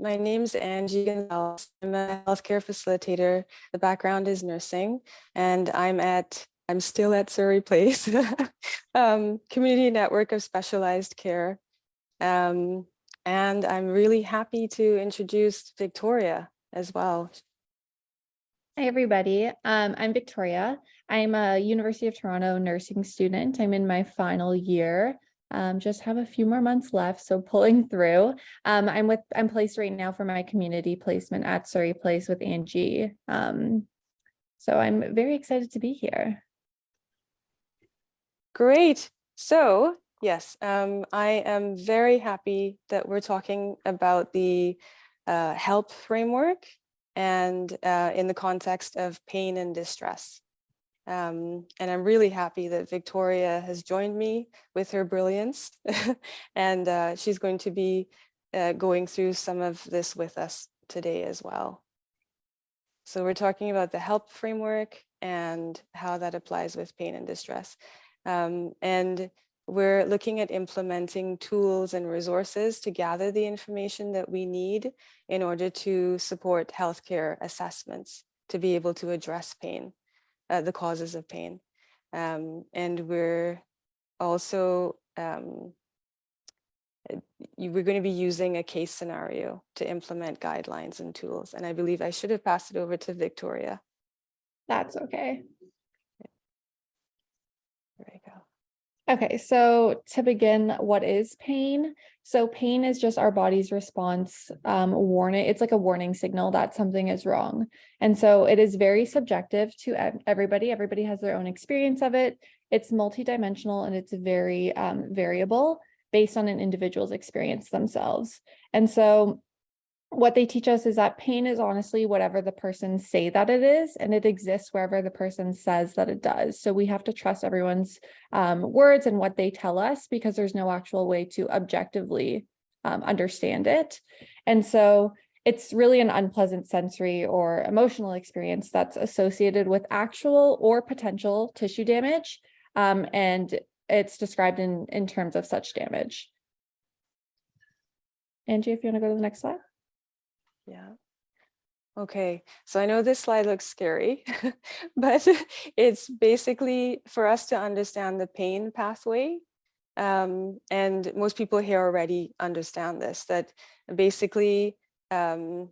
My name's Angie Gonzales. I'm a healthcare facilitator. The background is nursing, and I'm still at Surrey Place, community network of specialized care. And I'm really happy to introduce Victoria as well. Hi, everybody. I'm Victoria. I'm a University of Toronto nursing student. I'm in my final year. Just have a few more months left, so pulling through. I'm placed right now for my community placement at Surrey Place with Angie. So I'm very excited to be here. Great. So yes, I am very happy that we're talking about the H.E.L.P framework and in the context of pain and distress. And I'm really happy that Victoria has joined me with her brilliance and she's going to be going through some of this with us today as well. So we're talking about the H.E.L.P framework and how that applies with pain and distress. And we're looking at implementing tools and resources to gather the information that we need in order to support healthcare assessments to be able to address pain, the causes of pain. And we're also, we're going to be using a case scenario to implement guidelines and tools. And I believe I should have passed it over to Victoria. That's okay. There we go. Okay, so to begin, what is pain? So pain is just our body's response warning. It's like a warning signal that something is wrong. And so it is very subjective to everybody. Everybody has their own experience of it. It's multidimensional and it's very variable based on an individual's experience themselves. And so what they teach us is that pain is honestly whatever the person say that it is, and it exists wherever the person says that it does. So we have to trust everyone's words and what they tell us, because there's no actual way to objectively understand it. And so it's really an unpleasant sensory or emotional experience that's associated with actual or potential tissue damage. And it's described in terms of such damage. Angie, if you want to go to the next slide. Yeah. Okay, so I know this slide looks scary, but it's basically for us to understand the pain pathway. And most people here already understand this, that basically one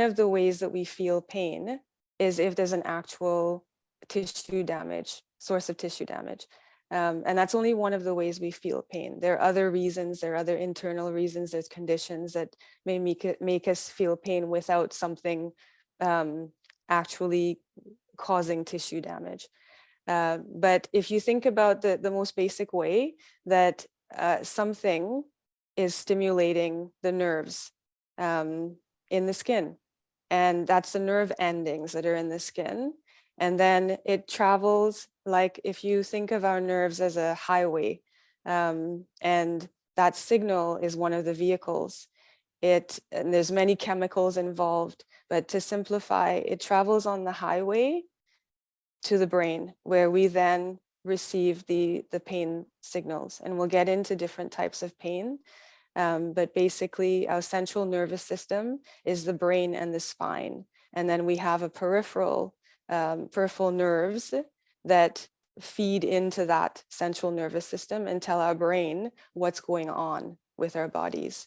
of the ways that we feel pain is if there's an actual tissue damage, source of tissue damage. And that's only one of the ways we feel pain. There are other reasons, there are other internal reasons, there's conditions that may make us feel pain without something actually causing tissue damage. But if you think about the most basic way that something is stimulating the nerves in the skin, and that's the nerve endings that are in the skin, and then it travels, like if you think of our nerves as a highway, and that signal is one of the vehicles. And there's many chemicals involved, but to simplify, it travels on the highway to the brain, where we then receive the pain signals. And we'll get into different types of pain. But basically, our central nervous system is the brain and the spine. And then we have a peripheral nerves that feed into that central nervous system and tell our brain what's going on with our bodies.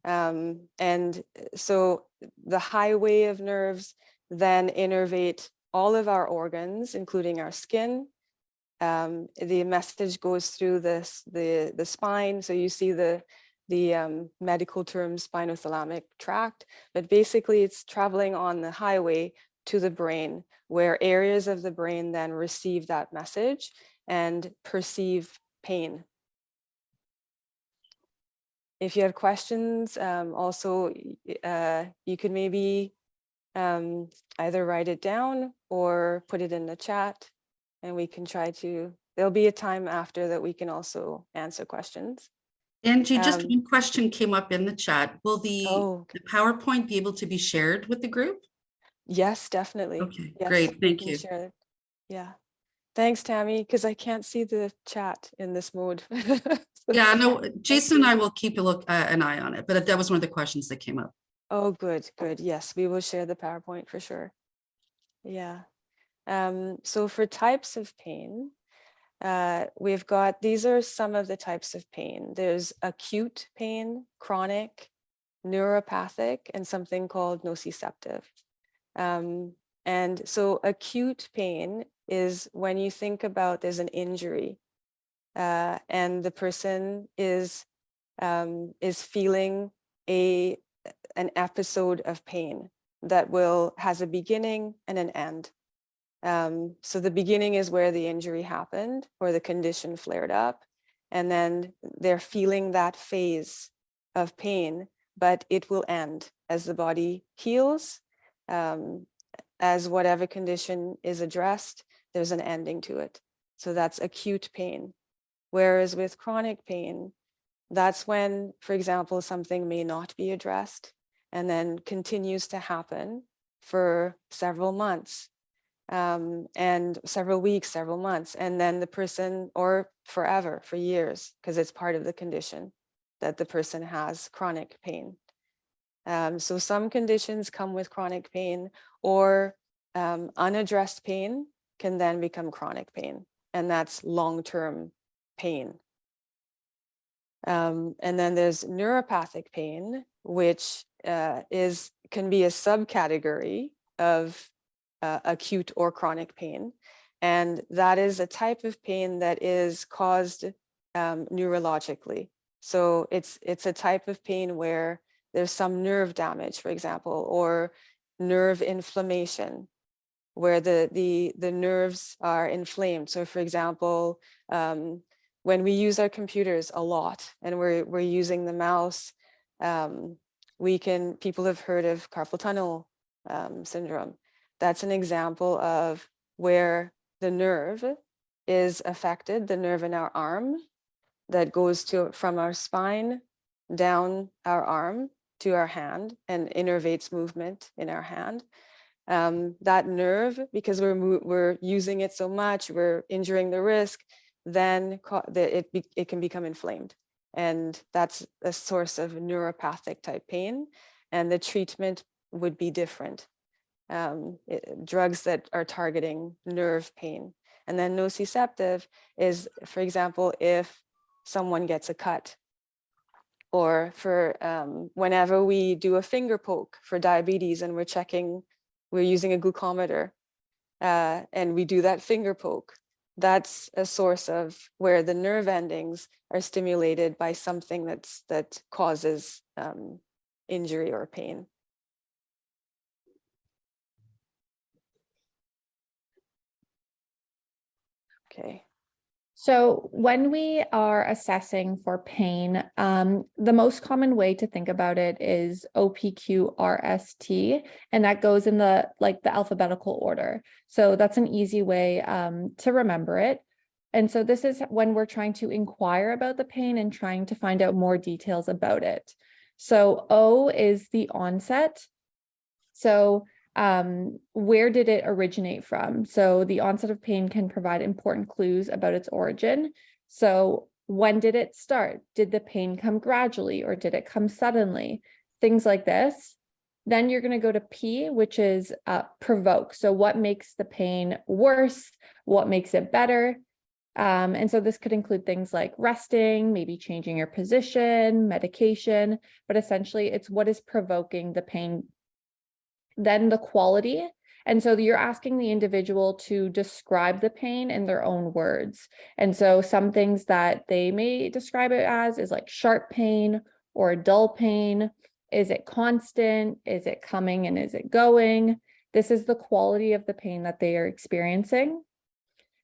And so the highway of nerves then innervate all of our organs, including our skin. The message goes through the spine. So you see the medical term spinothalamic tract, but basically it's traveling on the highway to the brain, where areas of the brain then receive that message and perceive pain. If you have questions, also you could maybe either write it down or put it in the chat, and we can try to, there'll be a time after that we can also answer questions. Angie, just one question came up in the chat. Will the PowerPoint be able to be shared with the group? Yes, definitely. Okay, yes, great. Thank you. Share it. Yeah. Thanks, Tammy, because I can't see the chat in this mode. Yeah, no, Jason and I will keep an eye on it, but that was one of the questions that came up. Oh, good, good. Yes, we will share the PowerPoint for sure. Yeah. So for types of pain, we've got, these are some of the types of pain. There's acute pain, chronic, neuropathic, and something called nociceptive. And so acute pain is when you think about there's an injury and the person is feeling an episode of pain that has a beginning and an end. So the beginning is where the injury happened or the condition flared up, and then they're feeling that phase of pain, but it will end as the body heals. As whatever condition is addressed, there's an ending to it. So that's acute pain. Whereas with chronic pain, that's when, for example, something may not be addressed and then continues to happen for several months and several weeks, several months, and then the person, or forever, for years, because it's part of the condition that the person has chronic pain. So some conditions come with chronic pain, or unaddressed pain can then become chronic pain, and that's long-term pain. And then there's neuropathic pain, which can be a subcategory of acute or chronic pain. And that is a type of pain that is caused neurologically. So it's a type of pain where there's some nerve damage, for example, or nerve inflammation, where the nerves are inflamed. So for example, when we use our computers a lot and we're using the mouse, people have heard of carpal tunnel syndrome. That's an example of where the nerve is affected, the nerve in our arm that goes from our spine down our arm to our hand and innervates movement in our hand. That nerve, because we're using it so much, we're injuring the wrist, then it can become inflamed. And that's a source of neuropathic type pain. And the treatment would be different. Drugs that are targeting nerve pain. And then nociceptive is, for example, if someone gets a cut, or for whenever we do a finger poke for diabetes and we're using a glucometer and we do that finger poke, that's a source of where the nerve endings are stimulated by something that causes injury or pain. Okay. So when we are assessing for pain, the most common way to think about it is OPQRST, and that goes in the alphabetical order. So that's an easy way to remember it. And so this is when we're trying to inquire about the pain and trying to find out more details about it. So O is the onset. So where did it originate from? So the onset of pain can provide important clues about its origin. So when did it start? Did the pain come gradually or did it come suddenly? Things like this. Then you're going to go to P, which is provoke. So what makes the pain worse? What makes it better? And so this could include things like resting, maybe changing your position, medication, but essentially it's what is provoking the pain. Then the quality. And so you're asking the individual to describe the pain in their own words. And so some things that they may describe it as is like sharp pain or dull pain. Is it constant? Is it coming and is it going? This is the quality of the pain that they are experiencing.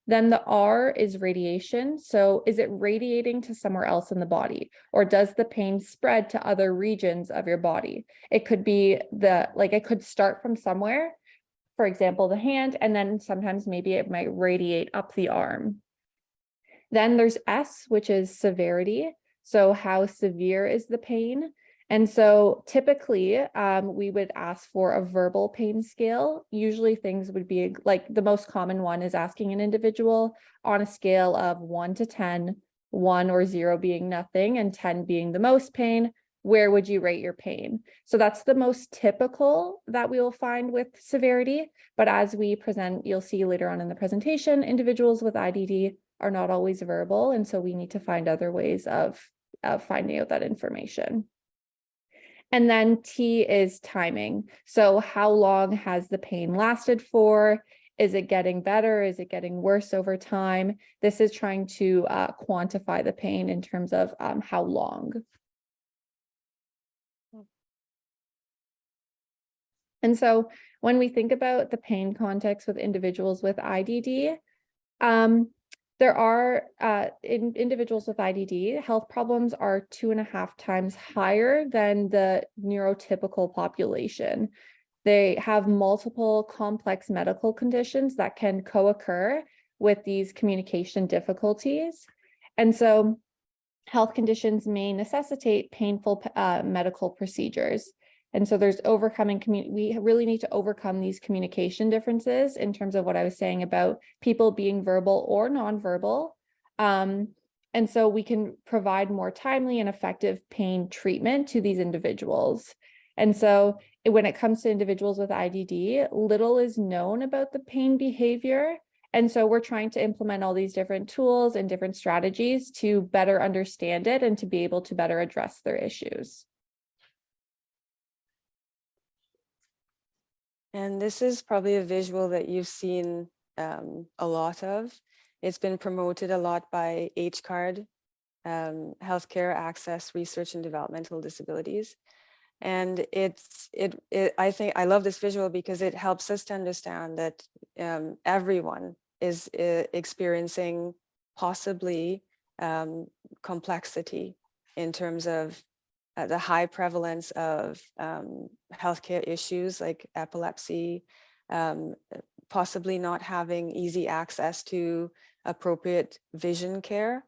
Then the R is radiation. So is it radiating to somewhere else in the body, or does the pain spread to other regions of your body? It could be it could start from somewhere, for example, the hand, and then sometimes maybe it might radiate up the arm. Then there's S, which is severity. So how severe is the pain? And so typically we would ask for a verbal pain scale. Usually things would be like the most common one is asking an individual on a scale of 1 to 10, 1 or 0 being nothing and 10 being the most pain. Where would you rate your pain? So that's the most typical that we will find with severity. But as we present, you'll see later on in the presentation, individuals with IDD are not always verbal. And so we need to find other ways of finding out that information. And then T is timing. So how long has the pain lasted for? Is it getting better? Is it getting worse over time? This is trying to quantify the pain in terms of how long. And so when we think about the pain context with individuals with IDD, there are in individuals with IDD, health problems are 2.5 times higher than the neurotypical population. They have multiple complex medical conditions that can co-occur with these communication difficulties. And so health conditions may necessitate painful medical procedures. And so there's we really need to overcome these communication differences in terms of what I was saying about people being verbal or nonverbal. And so we can provide more timely and effective pain treatment to these individuals. And so when it comes to individuals with IDD, little is known about the pain behavior. And so we're trying to implement all these different tools and different strategies to better understand it and to be able to better address their issues. And this is probably a visual that you've seen a lot of. It's been promoted a lot by H.E.L.P, Healthcare Access, Research and Developmental Disabilities. And I think I love this visual because it helps us to understand that everyone is experiencing possibly complexity in terms of the high prevalence of healthcare issues like epilepsy, possibly not having easy access to appropriate vision care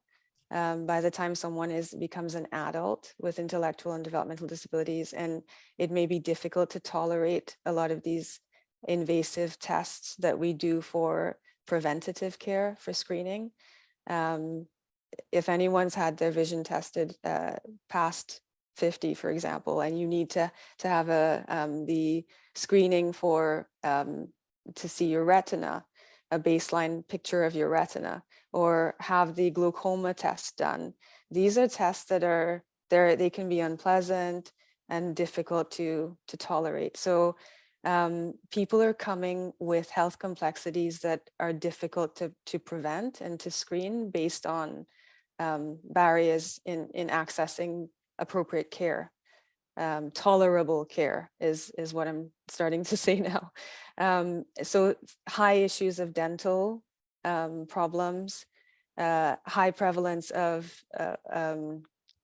by the time someone becomes an adult with intellectual and developmental disabilities, and it may be difficult to tolerate a lot of these invasive tests that we do for preventative care for screening. If anyone's had their vision tested past 50, for example, and you need to have the screening for to see your retina, a baseline picture of your retina, or have the glaucoma test done. These are tests that are there, they can be unpleasant and difficult to tolerate. So people are coming with health complexities that are difficult to prevent and to screen based on barriers in accessing appropriate care. Tolerable care is what I'm starting to say now. So high issues of dental problems, high prevalence of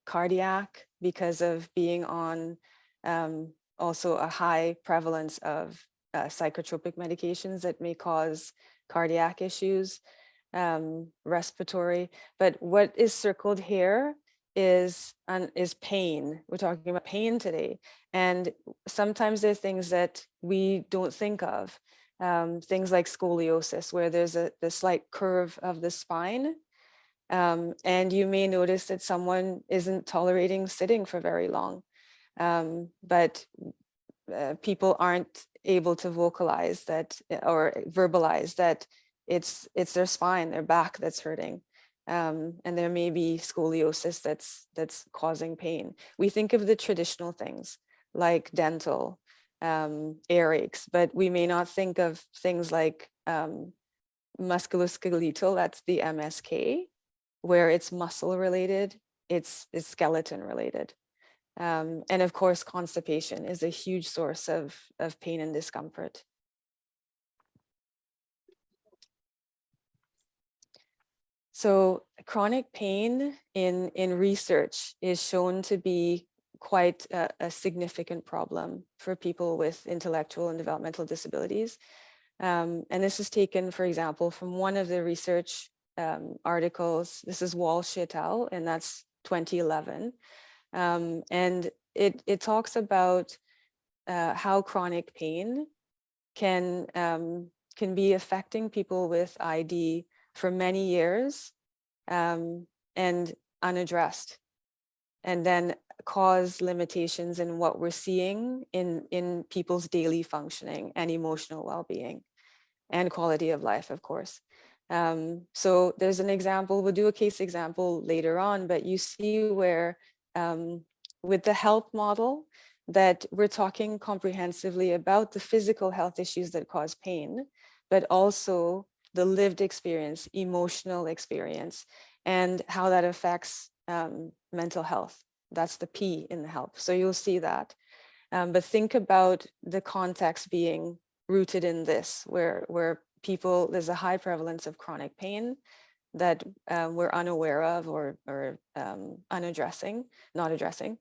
cardiac because of being on also a high prevalence of psychotropic medications that may cause cardiac issues, respiratory. But what is circled here is pain. We're talking about pain today. And sometimes there are things that we don't think of. Things like scoliosis, where there's the slight curve of the spine. And you may notice that someone isn't tolerating sitting for very long. But people aren't able to vocalize that or verbalize that it's their spine, their back that's hurting. And there may be scoliosis that's causing pain. We think of the traditional things like dental, earaches, but we may not think of things like musculoskeletal, that's the MSK, where it's muscle related, it's skeleton related. And of course, constipation is a huge source of pain and discomfort. So chronic pain in research is shown to be quite a significant problem for people with intellectual and developmental disabilities. And this is taken, for example, from one of the research articles. This is Walsh et al., and that's 2011. And it talks about how chronic pain can be affecting people with ID for many years and unaddressed, and then cause limitations in what we're seeing in people's daily functioning and emotional well-being and quality of life, of course. So there's an example, we'll do a case example later on, but you see where with the H.E.L.P model, that we're talking comprehensively about the physical health issues that cause pain, but also the lived experience, emotional experience, and how that affects mental health. That's the P in the H.E.L.P. So you'll see that. But think about the context being rooted in this, where people, there's a high prevalence of chronic pain that we're unaware of or not addressing,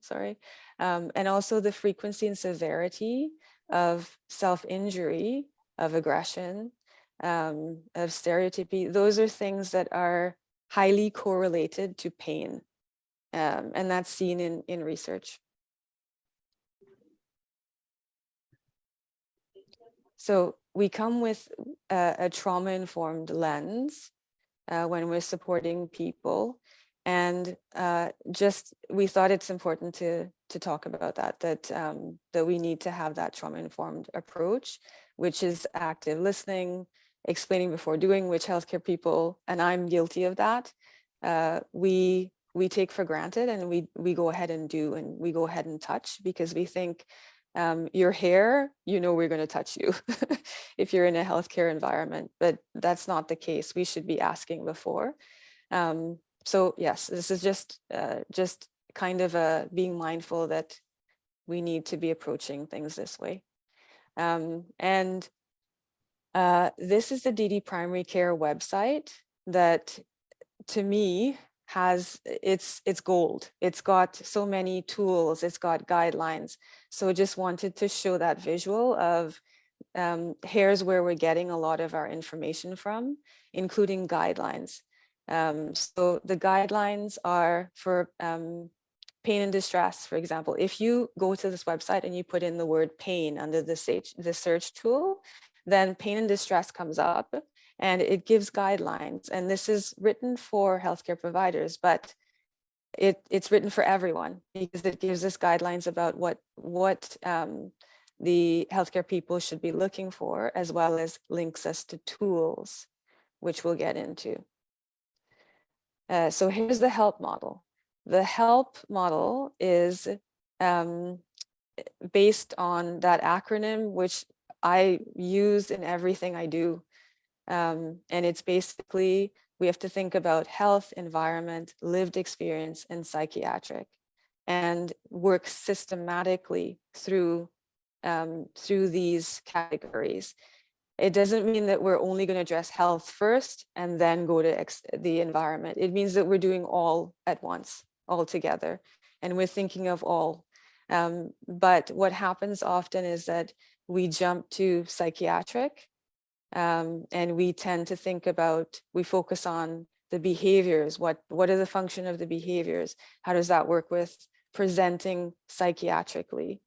sorry. And also the frequency and severity of self-injury, of aggression, of stereotypy. Those are things that are highly correlated to pain. And that's seen in research. So we come with a trauma-informed lens when we're supporting people. And we thought it's important to talk about that we need to have that trauma-informed approach, which is active listening, explaining before doing, which healthcare people, and I'm guilty of that, we take for granted, and we go ahead and do, and we go ahead and touch because we think your hair, we're going to touch you if you're in a healthcare environment, but that's not the case. We should be asking before. So yes, this is just kind of being mindful that we need to be approaching things this way. And this is the DD Primary Care website that, to me, it's gold. It's got so many tools, it's got guidelines. So just wanted to show that visual of here's where we're getting a lot of our information from, including guidelines. So the guidelines are for pain and distress, for example. If you go to this website and you put in the word pain under the search tool, then pain and distress comes up, and it gives guidelines. And this is written for healthcare providers, but it's written for everyone because it gives us guidelines about what the healthcare people should be looking for, as well as links us to tools, which we'll get into. So here's the H.E.L.P model. The H.E.L.P model is based on that acronym, which I use in everything I do. And it's basically, we have to think about health, environment, lived experience, and psychiatric, and work systematically through these categories. It doesn't mean that we're only going to address health first and then go to the environment. It means that we're doing all at once, all together, and we're thinking of all. But what happens often is that we jump to psychiatric, and we tend to think about, we focus on the behaviors. What are the function of the behaviors? How does that work with presenting psychiatrically,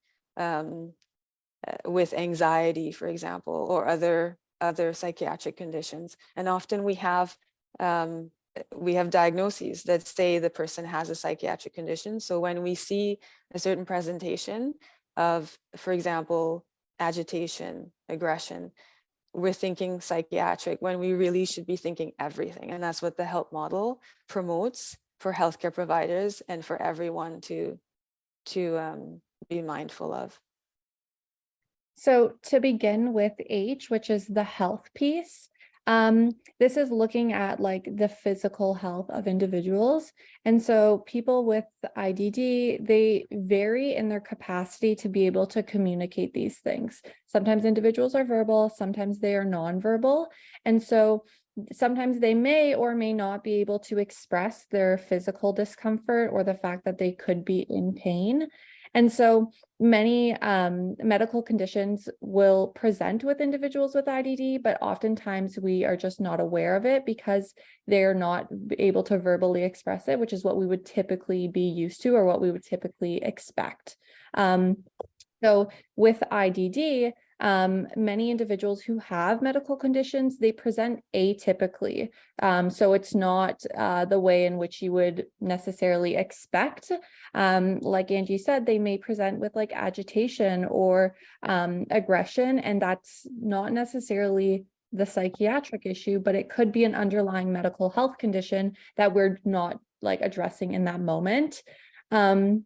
with anxiety, for example, or other psychiatric conditions? And often we have diagnoses that say the person has a psychiatric condition. So when we see a certain presentation of, for example, agitation, aggression, we're thinking psychiatric when we really should be thinking everything. And that's what the H.E.L.P model promotes for healthcare providers and for everyone to be mindful of. So to begin with H, which is the health piece, this is looking at like the physical health of individuals. And so people with IDD, they vary in their capacity to be able to communicate these things. Sometimes individuals are verbal, sometimes they are nonverbal. And so sometimes they may or may not be able to express their physical discomfort or the fact that they could be in pain. And so many medical conditions will present with individuals with IDD, but oftentimes we are just not aware of it because they're not able to verbally express it, which is what we would typically be used to or what we would typically expect. So with IDD, many individuals who have medical conditions, they present atypically. So it's not the way in which you would necessarily expect. Like Angie said, they may present with like agitation or aggression, and that's not necessarily the psychiatric issue, but it could be an underlying medical health condition that we're not like addressing in that moment. And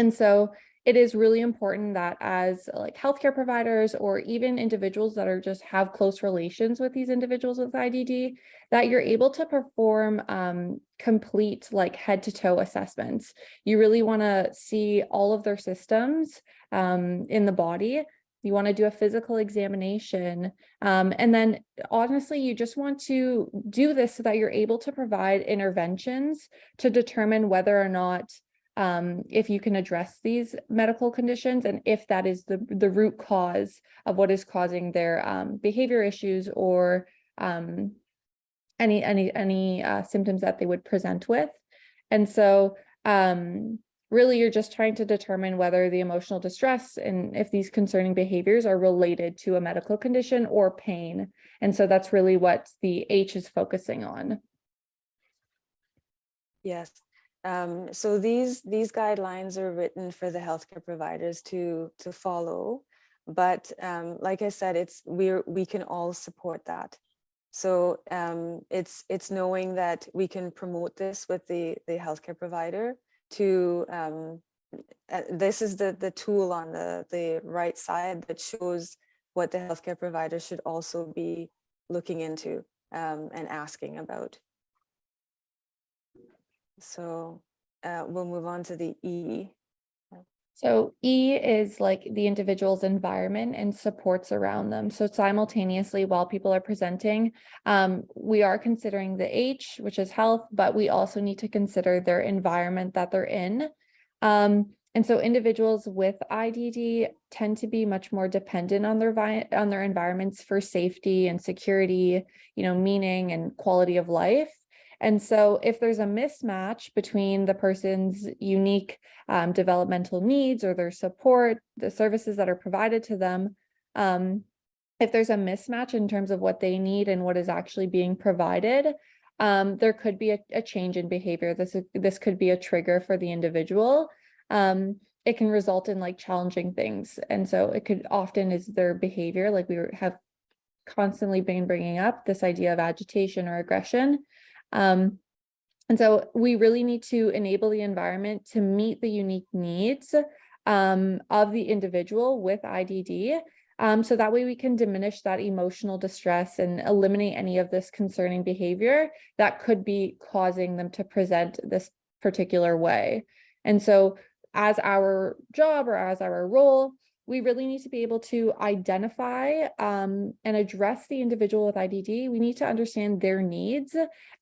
so it is really important that as like healthcare providers or even individuals that are just have close relations with these individuals with IDD, that you're able to perform complete like head to toe assessments. You really want to see all of their systems in the body. You want to do a physical examination. And then honestly, you just want to do this so that you're able to provide interventions to determine whether or not if you can address these medical conditions and if that is the root cause of what is causing their behavior issues or any symptoms that they would present with. And so really you're just trying to determine whether the emotional distress and if these concerning behaviors are related to a medical condition or pain. And so that's really what the H is focusing on. Yes. So these guidelines are written for the healthcare providers to follow, but like I said, we can all support that. So it's knowing that we can promote this with the healthcare provider to this is the tool on the right side that shows what the healthcare provider should also be looking into and asking about. So we'll move on to the E. So E is like the individual's environment and supports around them. So simultaneously, while people are presenting, we are considering the H, which is health, but we also need to consider their environment that they're in. And so individuals with IDD tend to be much more dependent on their environments for safety and security, meaning and quality of life. And so if there's a mismatch between the person's unique developmental needs or their support, the services that are provided to them, if there's a mismatch in terms of what they need and what is actually being provided, there could be a change in behavior. This could be a trigger for the individual. It can result in like challenging things. And so it could often is their behavior, like we have constantly been bringing up this idea of agitation or aggression. And so we really need to enable the environment to meet the unique needs of the individual with IDD. So that way we can diminish that emotional distress and eliminate any of this concerning behavior that could be causing them to present this particular way. And so as our job or as our role, we really need to be able to identify and address the individual with IDD. We need to understand their needs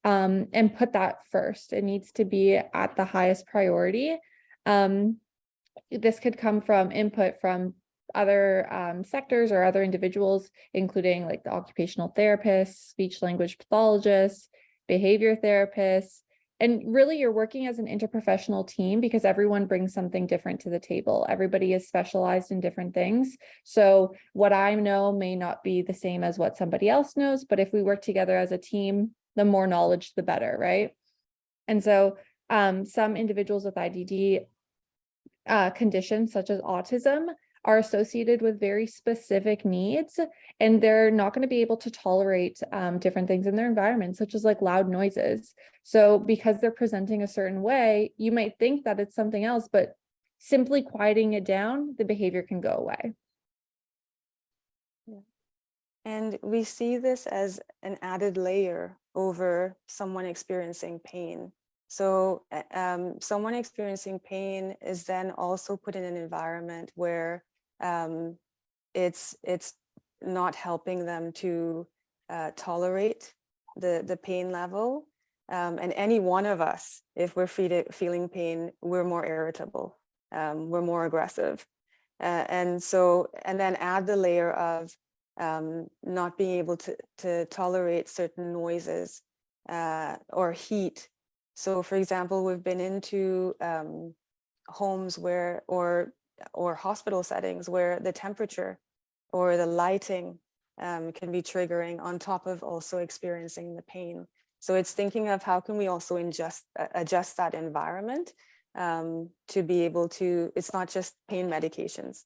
and put that first. It needs to be at the highest priority. This could come from input from other sectors or other individuals, including like the occupational therapists, speech language pathologists, behavior therapists. And really you're working as an interprofessional team because everyone brings something different to the table. Everybody is specialized in different things. So what I know may not be the same as what somebody else knows, but if we work together as a team, the more knowledge, the better, right? And so some individuals with IDD conditions such as autism are associated with very specific needs, and they're not going to be able to tolerate different things in their environment, such as like loud noises. So because they're presenting a certain way, you might think that it's something else, but simply quieting it down, the behavior can go away. Yeah. And we see this as an added layer over someone experiencing pain. So someone experiencing pain is then also put in an environment where it's not helping them to tolerate the pain level. And any one of us, if we're feeling pain, we're more irritable. we're more aggressive. And then add the layer of not being able to tolerate certain noises or heat. So for example, we've been into homes where, or hospital settings where the temperature or the lighting can be triggering, on top of also experiencing the pain. So it's thinking of how can we also adjust that environment to be able to, it's not just pain medications.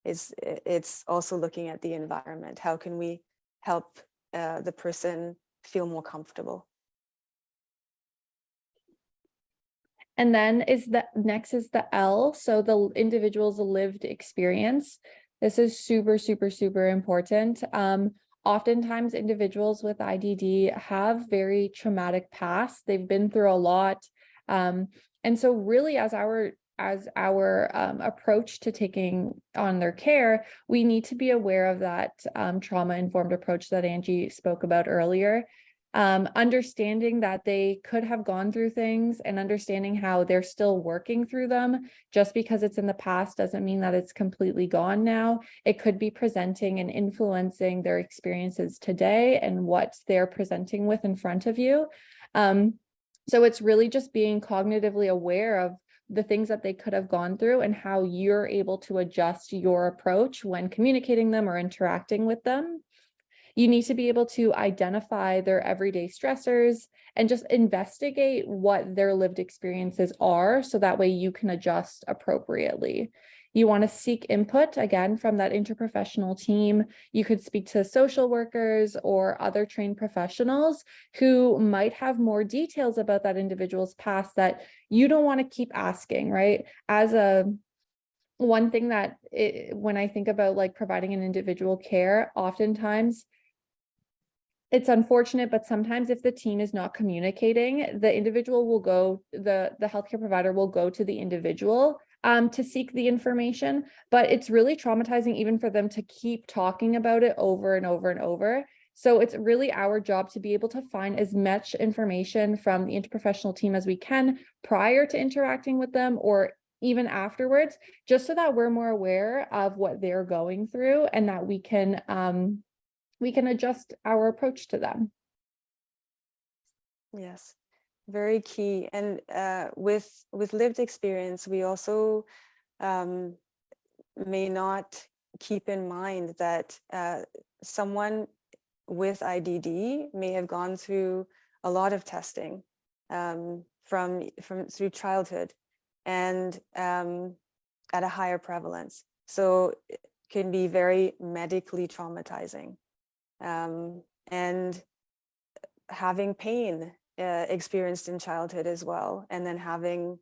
It's also looking at the environment. How can we help the person feel more comfortable? And then next is the L. So the individual's lived experience. This is super, super, super important. Oftentimes individuals with IDD have very traumatic pasts. They've been through a lot. And so really as our approach to taking on their care, we need to be aware of that trauma-informed approach that Angie spoke about earlier. Understanding that they could have gone through things and understanding how they're still working through them. Just because it's in the past doesn't mean that it's completely gone now. It could be presenting and influencing their experiences today and what they're presenting with in front of you. So it's really just being cognitively aware of the things that they could have gone through and how you're able to adjust your approach when communicating them or interacting with them. You need to be able to identify their everyday stressors and just investigate what their lived experiences are, so that way you can adjust appropriately. You want to seek input, again, from that interprofessional team. You could speak to social workers or other trained professionals who might have more details about that individual's past that you don't want to keep asking, right? One thing that when I think about like providing an individual care, oftentimes it's unfortunate, but sometimes if the team is not communicating, the individual will go, the healthcare provider will go to the individual to seek the information, but it's really traumatizing even for them to keep talking about it over and over and over. So it's really our job to be able to find as much information from the interprofessional team as we can prior to interacting with them or even afterwards, just so that we're more aware of what they're going through and that we can adjust our approach to them. Yes, very key. And with lived experience, we also may not keep in mind that someone with IDD may have gone through a lot of testing through childhood and at a higher prevalence. So it can be very medically traumatizing. And having pain experienced in childhood as well, and then having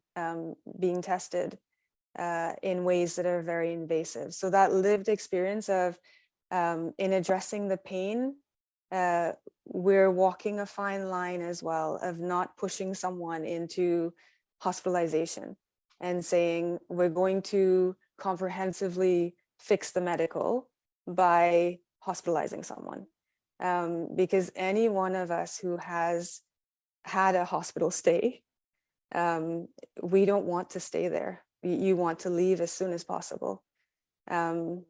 being tested in ways that are very invasive. So that lived experience of in addressing the pain, we're walking a fine line as well of not pushing someone into hospitalization and saying we're going to comprehensively fix the medical by hospitalizing someone, because any one of us who has had a hospital stay, we don't want to stay there. You want to leave as soon as possible. But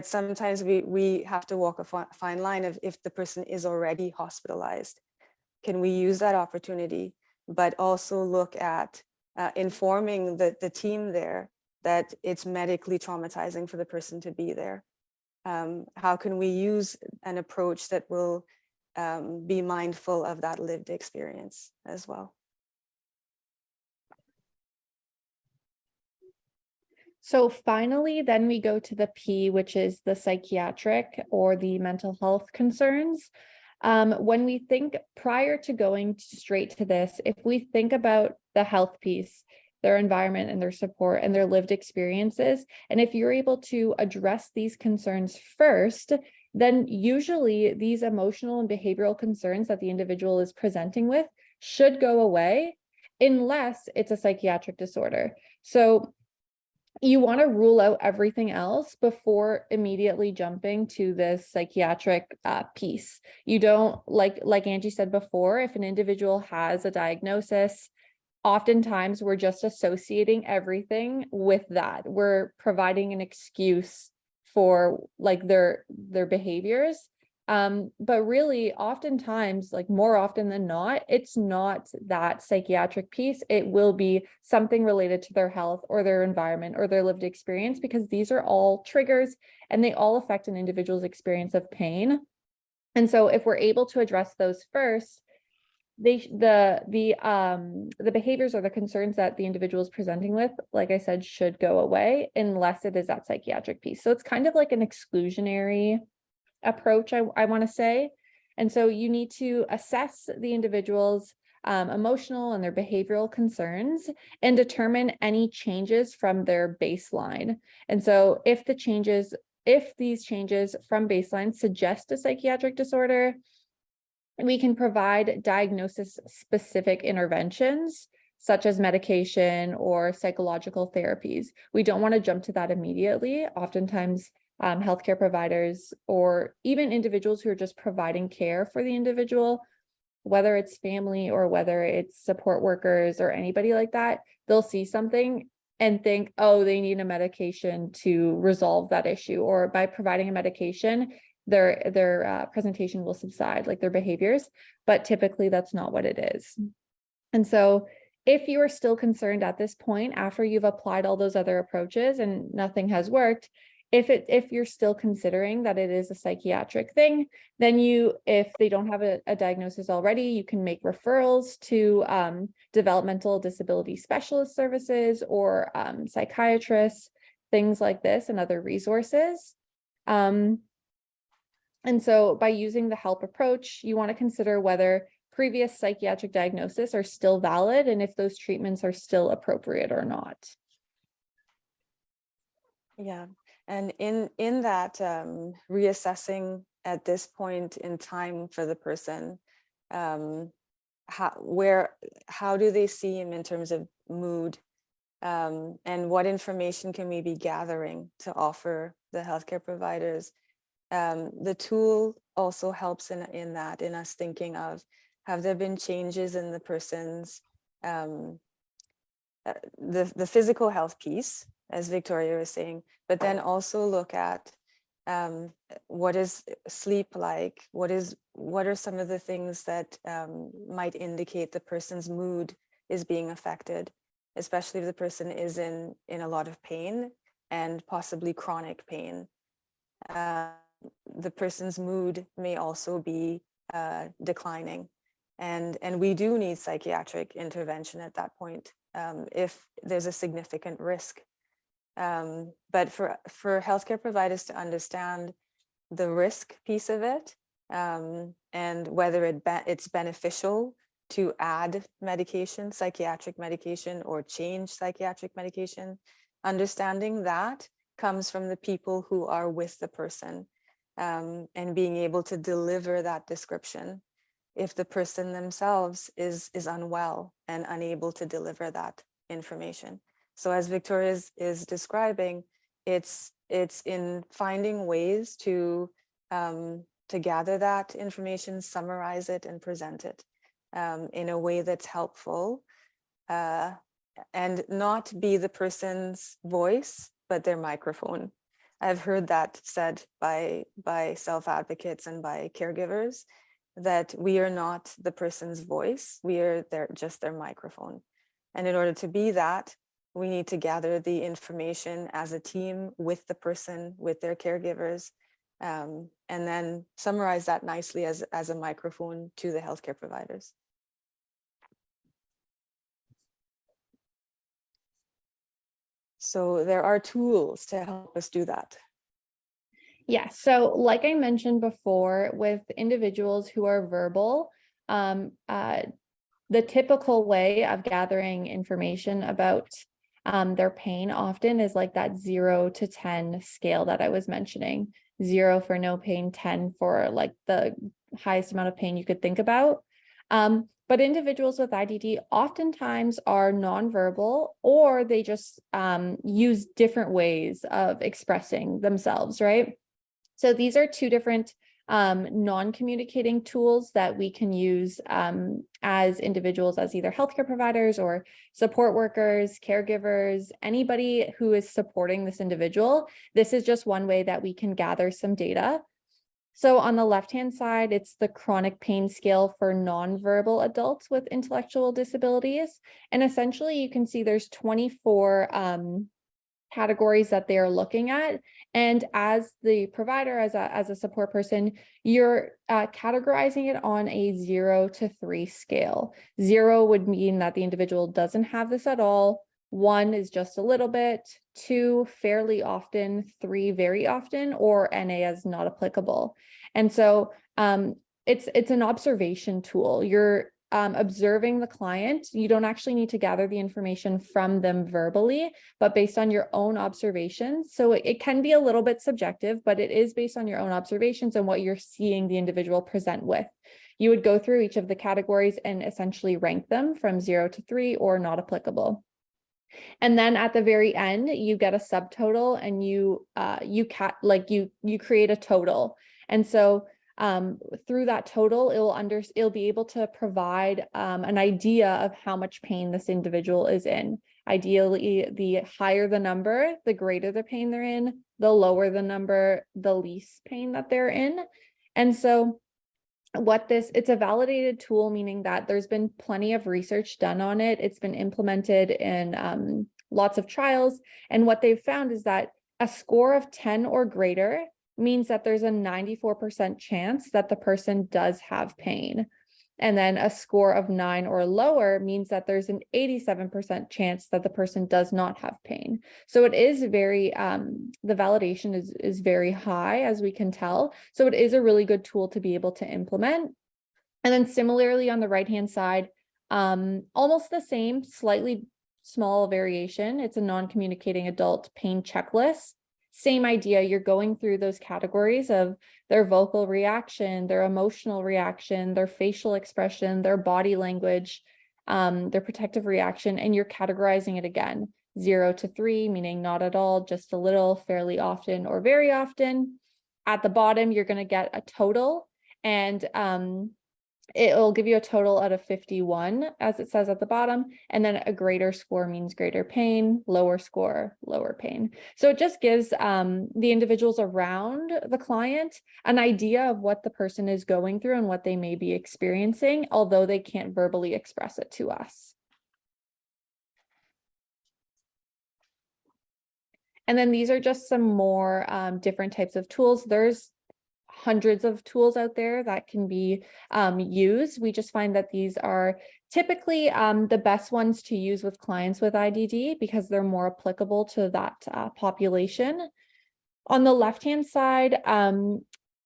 sometimes we have to walk a fine line of, if the person is already hospitalized, can we use that opportunity, but also look at informing the team there that it's medically traumatizing for the person to be there. How can we use an approach that will be mindful of that lived experience as well? So finally, then we go to the P, which is the psychiatric or the mental health concerns. When we think, prior to going straight to this, if we think about the health piece, their environment and their support and their lived experiences, and if you're able to address these concerns first, then usually these emotional and behavioral concerns that the individual is presenting with should go away, unless it's a psychiatric disorder. So you want to rule out everything else before immediately jumping to this psychiatric piece. You don't, like Angie said before, if an individual has a diagnosis, oftentimes we're just associating everything with that. We're providing an excuse for like their behaviors. But really oftentimes, like more often than not, it's not that psychiatric piece. It will be something related to their health or their environment or their lived experience, because these are all triggers and they all affect an individual's experience of pain. And so if we're able to address those first, the behaviors or the concerns that the individual is presenting with, like I said, should go away unless it is that psychiatric piece. So it's kind of like an exclusionary approach, I want to say. And so you need to assess the individual's emotional and their behavioral concerns and determine any changes from their baseline. And so if these changes from baseline suggest a psychiatric disorder, we can provide diagnosis-specific interventions, such as medication or psychological therapies. We don't want to jump to that immediately. Oftentimes, healthcare providers or even individuals who are just providing care for the individual, whether it's family or whether it's support workers or anybody like that, they'll see something and think, oh, they need a medication to resolve that issue, or by providing a medication, their presentation will subside, like their behaviors, but typically that's not what it is. And so if you are still concerned at this point, after you've applied all those other approaches and nothing has worked, if you're still considering that it is a psychiatric thing, then if they don't have a diagnosis already, you can make referrals to developmental disability specialist services or psychiatrists, things like this, and other resources. And so by using the H.E.L.P approach, you want to consider whether previous psychiatric diagnoses are still valid and if those treatments are still appropriate or not. Yeah, and in that reassessing at this point in time for the person, how do they see him in terms of mood, and what information can we be gathering to offer the healthcare providers? The tool also helps in us thinking of, have there been changes in the person's the physical health piece, as Victoria was saying, but then also look at what is sleep like, what are some of the things that might indicate the person's mood is being affected, especially if the person is in a lot of pain and possibly chronic pain. The person's mood may also be declining, and we do need psychiatric intervention at that point if there's a significant risk. But for healthcare providers to understand the risk piece of it, and whether it's beneficial to add medication, psychiatric medication, or change psychiatric medication, understanding that comes from the people who are with the person, and being able to deliver that description if the person themselves is unwell and unable to deliver that information. So as Victoria is describing, it's in finding ways to gather that information, summarize it, and present it in a way that's helpful, and not be the person's voice, but their microphone. I've heard that said by self-advocates and by caregivers, that we are not the person's voice, we are just their microphone. And in order to be that, we need to gather the information as a team with the person, with their caregivers, and then summarize that nicely as a microphone to the healthcare providers. So there are tools to help us do that. Yeah, so like I mentioned before, with individuals who are verbal, the typical way of gathering information about their pain often is like that 0 to 10 scale that I was mentioning. 0 for no pain, 10 for like the highest amount of pain you could think about. But individuals with IDD oftentimes are nonverbal, or they just use different ways of expressing themselves, right? So these are two different non-communicating tools that we can use as individuals, as either healthcare providers or support workers, caregivers, anybody who is supporting this individual. This is just one way that we can gather some data. So on the left-hand side, it's the chronic pain scale for nonverbal adults with intellectual disabilities. And essentially you can see there's 24 categories that they are looking at. And as the provider, as a support person, you're categorizing it on a 0 to 3 scale. 0 would mean that the individual doesn't have this at all. 1 is just a little bit, 2 fairly often, 3 very often, or NA as not applicable. And so it's an observation tool. You're observing the client. You don't actually need to gather the information from them verbally, but based on your own observations. So it can be a little bit subjective, but it is based on your own observations and what you're seeing the individual present with. You would go through each of the categories and essentially rank them from 0 to 3 or not applicable. And then at the very end, you get a subtotal and you create a total. And so through that total, it'll be able to provide an idea of how much pain this individual is in. Ideally, the higher the number, the greater the pain they're in, the lower the number, the least pain that they're in. And so it's a validated tool, meaning that there's been plenty of research done on it. It's been implemented in lots of trials. And what they've found is that a score of 10 or greater means that there's a 94% chance that the person does have pain. And then a score of 9 or lower means that there's an 87% chance that the person does not have pain. So it is very, the validation is very high, as we can tell. So it is a really good tool to be able to implement. And then similarly on the right-hand side, almost the same, slightly small variation. It's a non-communicating adult pain checklist. Same idea, you're going through those categories of their vocal reaction, their emotional reaction, their facial expression, their body language, their protective reaction, and you're categorizing it again. 0 to 3, meaning not at all, just a little, fairly often, or very often. At the bottom, you're going to get a total, and it will give you a total out of 51, as it says at the bottom, and then a greater score means greater pain, lower score, lower pain. So it just gives the individuals around the client an idea of what the person is going through and what they may be experiencing, although they can't verbally express it to us. And then these are just some more different types of tools. There's hundreds of tools out there that can be used. We just find that these are typically the best ones to use with clients with IDD because they're more applicable to that population. On the left-hand side,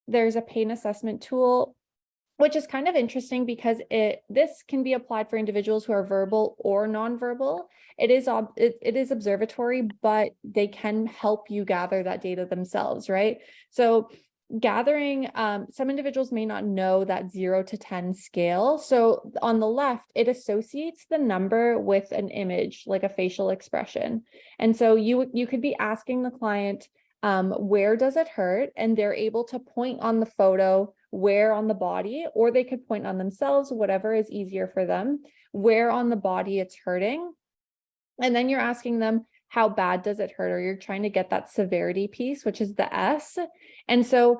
there's a pain assessment tool, which is kind of interesting because this can be applied for individuals who are verbal or nonverbal. It is observatory, but they can help you gather that data themselves, right? So gathering, some individuals may not know that 0 to 10 scale. So on the left, it associates the number with an image, like a facial expression. And so you could be asking the client, where does it hurt? And they're able to point on the photo, where on the body, or they could point on themselves, whatever is easier for them, where on the body it's hurting. And then you're asking them, how bad does it hurt? Or you're trying to get that severity piece, which is the S. And so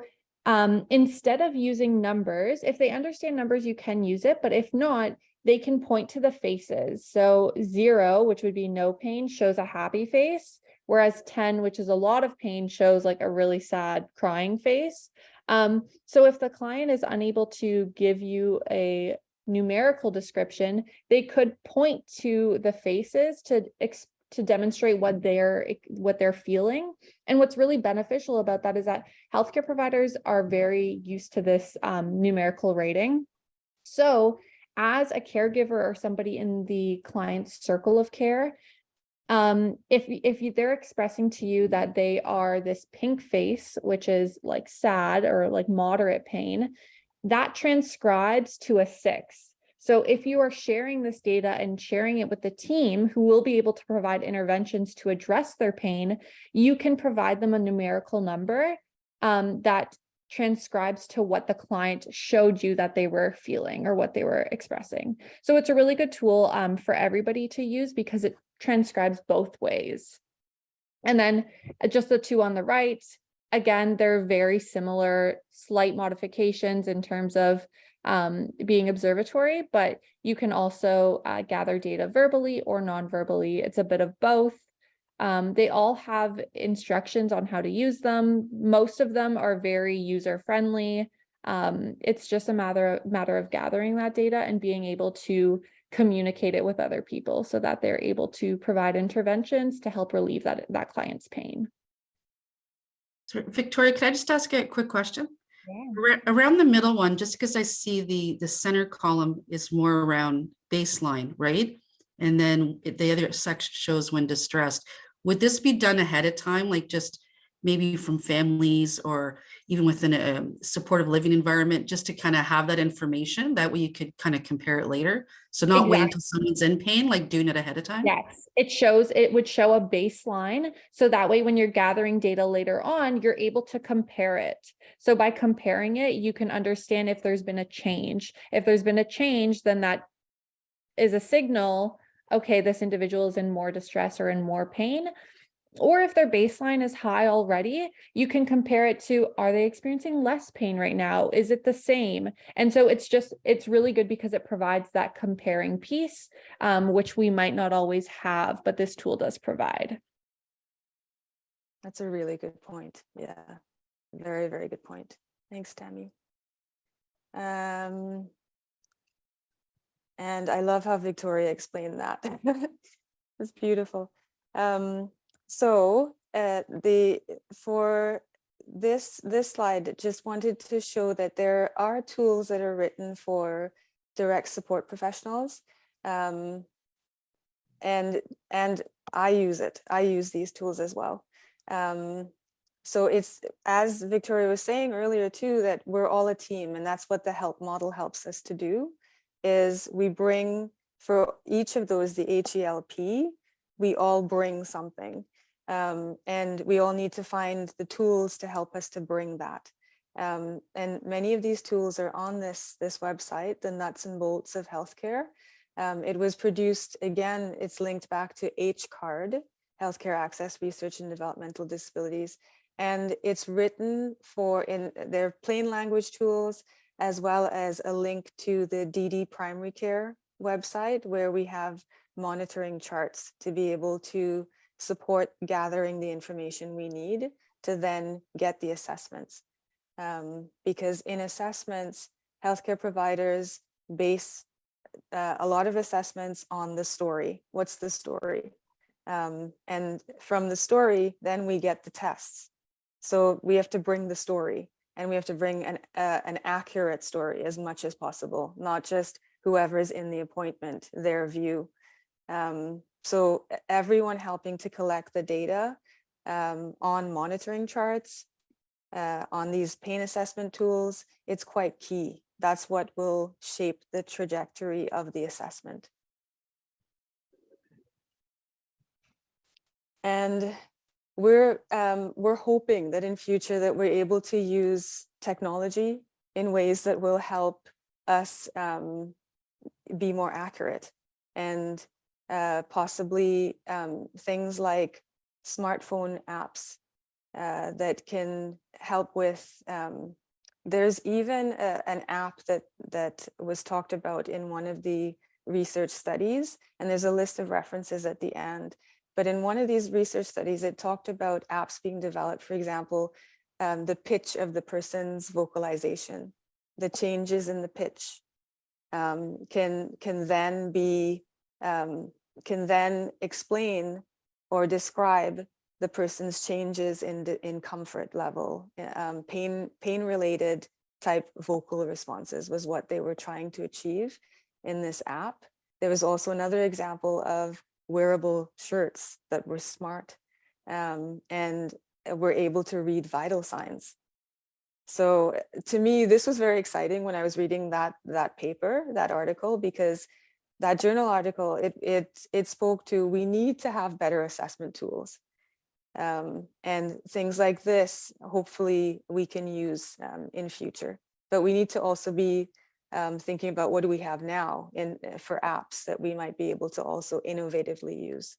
instead of using numbers, if they understand numbers, you can use it. But if not, they can point to the faces. So 0, which would be no pain, shows a happy face, whereas 10, which is a lot of pain, shows like a really sad crying face. So if the client is unable to give you a numerical description, they could point to the faces to demonstrate what they're feeling. And what's really beneficial about that is that healthcare providers are very used to this numerical rating. So as a caregiver or somebody in the client's circle of care, if they're expressing to you that they are this pink face, which is like sad or like moderate pain, that transcribes to a 6. So if you are sharing this data and sharing it with the team who will be able to provide interventions to address their pain, you can provide them a numerical number that transcribes to what the client showed you that they were feeling or what they were expressing. So it's a really good tool for everybody to use because it transcribes both ways. And then just the two on the right, again, they're very similar, slight modifications in terms of being observatory, but you can also gather data verbally or non-verbally. It's a bit of both. They all have instructions on how to use them. Most of them are very user-friendly. It's just a matter of gathering that data and being able to communicate it with other people so that they're able to provide interventions to help relieve that client's pain. So Victoria, could I just ask a quick question? Yeah. Around the middle one, just because I see the center column is more around baseline, right? And then the other section shows when distressed. Would this be done ahead of time, like just maybe from families or even within a supportive living environment, just to kind of have that information? That way you could kind of compare it later. So not wait until someone's in pain, like doing it ahead of time? Yes, it would show a baseline. So that way, when you're gathering data later on, you're able to compare it. So by comparing it, you can understand if there's been a change. If there's been a change, then that is a signal, okay, this individual is in more distress or in more pain. Or if their baseline is high already, you can compare it to, are they experiencing less pain right now? Is it the same? And so it's really good because it provides that comparing piece, which we might not always have, but this tool does provide. That's a really good point. Yeah, very, very good point. Thanks, Tammy. And I love how Victoria explained that. It's beautiful. So for this slide, just wanted to show that there are tools that are written for direct support professionals, and I use it. I use these tools as well. So it's, as Victoria was saying earlier too, that we're all a team, and that's what the H.E.L.P model helps us to do. Is we bring, for each of those, the H.E.L.P, we all bring something, and we all need to find the tools to help us to bring that. And many of these tools are on this website, the nuts and bolts of healthcare. It was produced, again, it's linked back to H.E.L.P, Healthcare Access Research and Developmental Disabilities. And it's written for, in their plain language tools, as well as a link to the DD Primary Care website, where we have monitoring charts to be able to support gathering the information we need to then get the assessments. Because in assessments, healthcare providers base a lot of assessments on the story. What's the story? And from the story, then we get the tests. So we have to bring the story, and we have to bring an accurate story as much as possible, not just whoever is in the appointment, their view. So everyone helping to collect the data on monitoring charts, on these pain assessment tools, it's quite key. That's what will shape the trajectory of the assessment. And we're hoping that in future that we're able to use technology in ways that will help us be more accurate, and possibly things like smartphone apps that can help with, there's even an app that was talked about in one of the research studies, and there's a list of references at the end. But in one of these research studies, it talked about apps being developed, for example, the pitch of the person's vocalization, the changes in the pitch can then explain or describe the person's changes in comfort level. Pain related type vocal responses was what they were trying to achieve in this app. There was also another example of wearable shirts that were smart and were able to read vital signs. So to me, this was very exciting when I was reading that paper, that article, because that journal article, it spoke to, we need to have better assessment tools. And things like this, hopefully we can use in future. But we need to also be thinking about what do we have now for apps that we might be able to also innovatively use.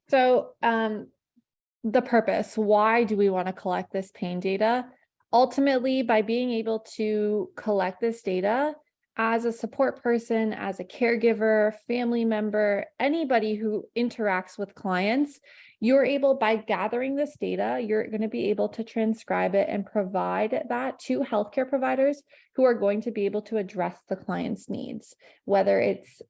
So the purpose, why do we want to collect this pain data? Ultimately, by being able to collect this data as a support person, as a caregiver, family member, anybody who interacts with clients, you're able, by gathering this data, you're going to be able to transcribe it and provide that to healthcare providers who are going to be able to address the client's needs, whether it's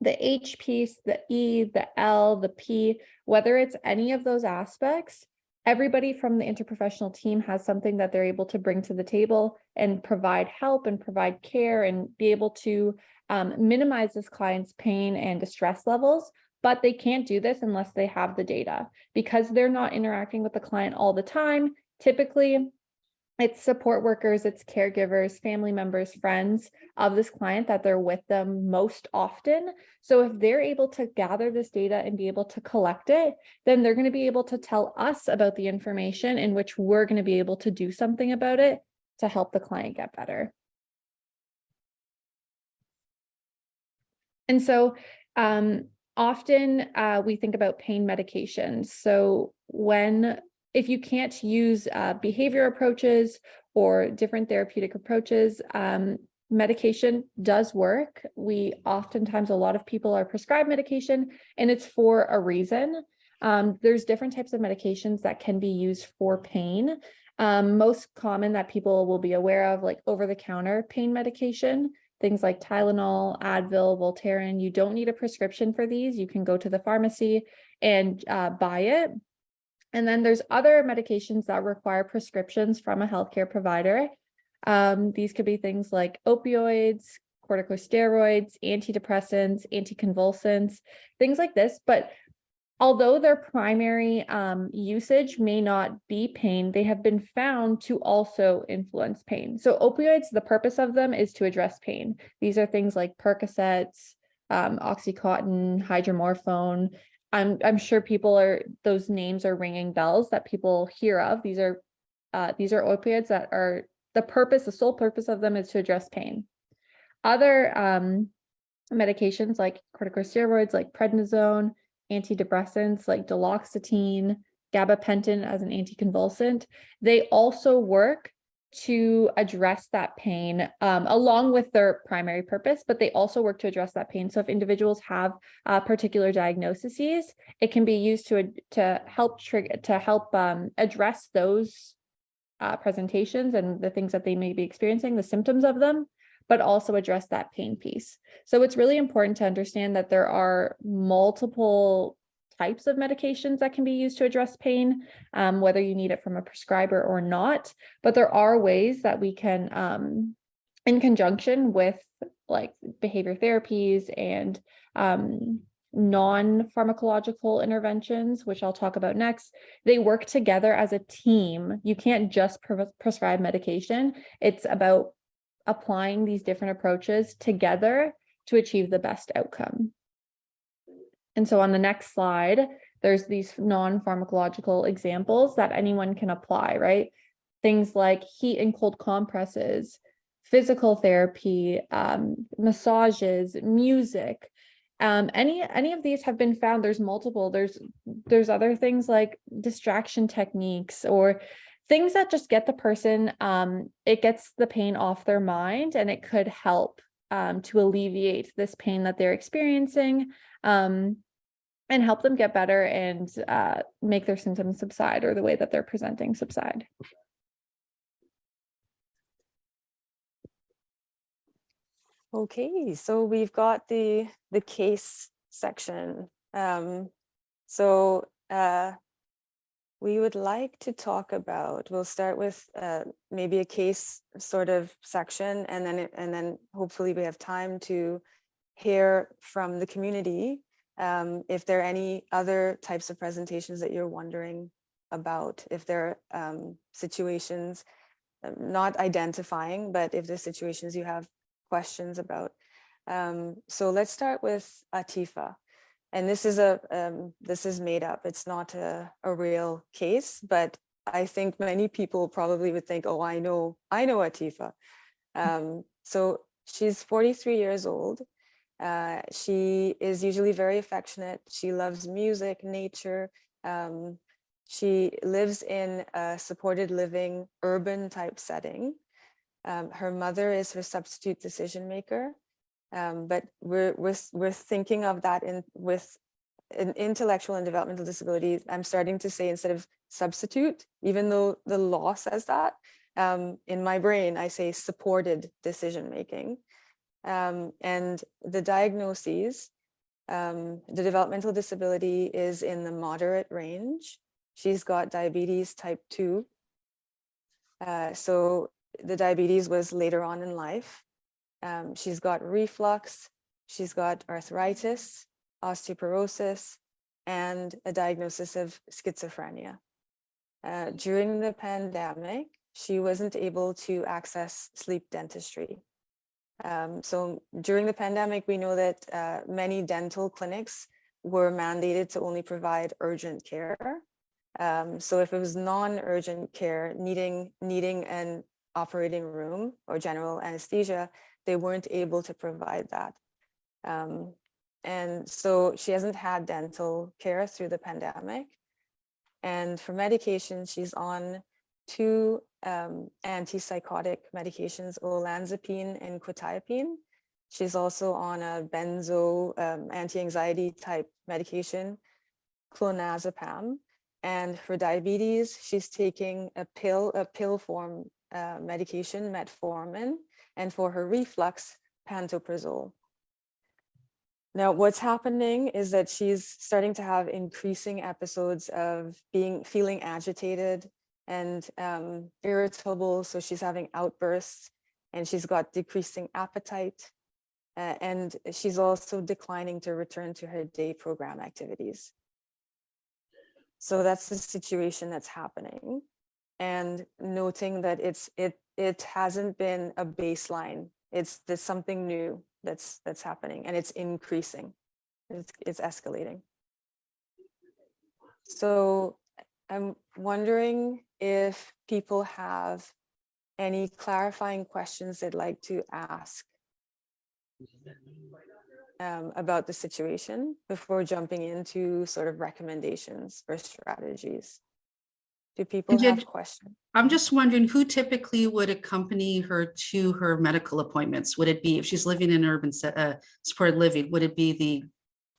the H piece, the E, the L, the P, whether it's any of those aspects, everybody from the interprofessional team has something that they're able to bring to the table and provide help and provide care and be able to minimize this client's pain and distress levels. But they can't do this unless they have the data, because they're not interacting with the client all the time. Typically, it's support workers, it's caregivers, family members, friends of this client that they're with them most often. So if they're able to gather this data and be able to collect it, then they're going to be able to tell us about the information in which we're going to be able to do something about it to help the client get better. And so often we think about pain medications. So if you can't use behavior approaches or different therapeutic approaches, medication does work. Oftentimes, a lot of people are prescribed medication, and it's for a reason. There's different types of medications that can be used for pain. Most common that people will be aware of, like over-the-counter pain medication, things like Tylenol, Advil, Voltaren. You don't need a prescription for these. You can go to the pharmacy and buy it. And then there's other medications that require prescriptions from a healthcare provider. These could be things like opioids, corticosteroids, antidepressants, anticonvulsants, things like this. But although their primary usage may not be pain, they have been found to also influence pain. So opioids, the purpose of them is to address pain. These are things like Percocets, Oxycontin, hydromorphone. I'm sure those names are ringing bells that people hear of. These are opioids that are the sole purpose of them is to address pain. Other medications like corticosteroids, like prednisone, antidepressants like duloxetine, gabapentin as an anticonvulsant, they also work to address that pain along with their primary purpose, but they also work to address that pain. So if individuals have particular diagnoses, it can be used to help address those presentations and the things that they may be experiencing, the symptoms of them, but also address that pain piece. So it's really important to understand that there are multiple types of medications that can be used to address pain, whether you need it from a prescriber or not. But there are ways that we can, in conjunction with like behavior therapies and non-pharmacological interventions, which I'll talk about next, they work together as a team. You can't just prescribe medication. It's about applying these different approaches together to achieve the best outcome. And so on the next slide, there's these non-pharmacological examples that anyone can apply, right? Things like heat and cold compresses, physical therapy, massages, music. Any of these have been found. There's multiple. There's other things like distraction techniques or things that just get the person, it gets the pain off their mind, and it could help to alleviate this pain that they're experiencing and help them get better and make their symptoms subside, or the way that they're presenting subside. Okay, so we've got the case section. We would like to talk about, we'll start with maybe a case sort of section, and then hopefully we have time to hear from the community if there are any other types of presentations that you're wondering about, if there are situations, not identifying, but if there's situations you have questions about. So let's start with Atifa. and this is made up. It's not a real case, but I think many people probably would think, oh, I know Atifa. So she's 43 years old. She is usually very affectionate. She loves music, nature. She lives in a supported living, urban type setting. Her mother is her substitute decision maker. But we're thinking of that with an intellectual and developmental disabilities. I'm starting to say instead of substitute, even though the law says that, in my brain, I say supported decision making. And the diagnoses, the developmental disability is in the moderate range. She's got diabetes type 2. So the diabetes was later on in life. She's got reflux, she's got arthritis, osteoporosis, and a diagnosis of schizophrenia. During the pandemic, she wasn't able to access sleep dentistry. So during the pandemic, we know that many dental clinics were mandated to only provide urgent care. So if it was non-urgent care needing an operating room or general anesthesia, they weren't able to provide that. And so she hasn't had dental care through the pandemic. And for medication, she's on 2 antipsychotic medications, olanzapine and quetiapine. She's also on a benzo anti-anxiety type medication, clonazepam. And for diabetes, she's taking a pill form medication, metformin, and for her reflux, pantoprazole. Now, what's happening is that she's starting to have increasing episodes of feeling agitated and irritable. So she's having outbursts, and she's got decreasing appetite, and she's also declining to return to her day program activities. So that's the situation that's happening, and noting that it hasn't been a baseline. There's something new that's happening, and it's increasing. It's escalating. So I'm wondering if people have any clarifying questions they'd like to ask about the situation before jumping into sort of recommendations or strategies. Do people have questions? I'm just wondering who typically would accompany her to her medical appointments? Would it be, if she's living in urban supported living, would it be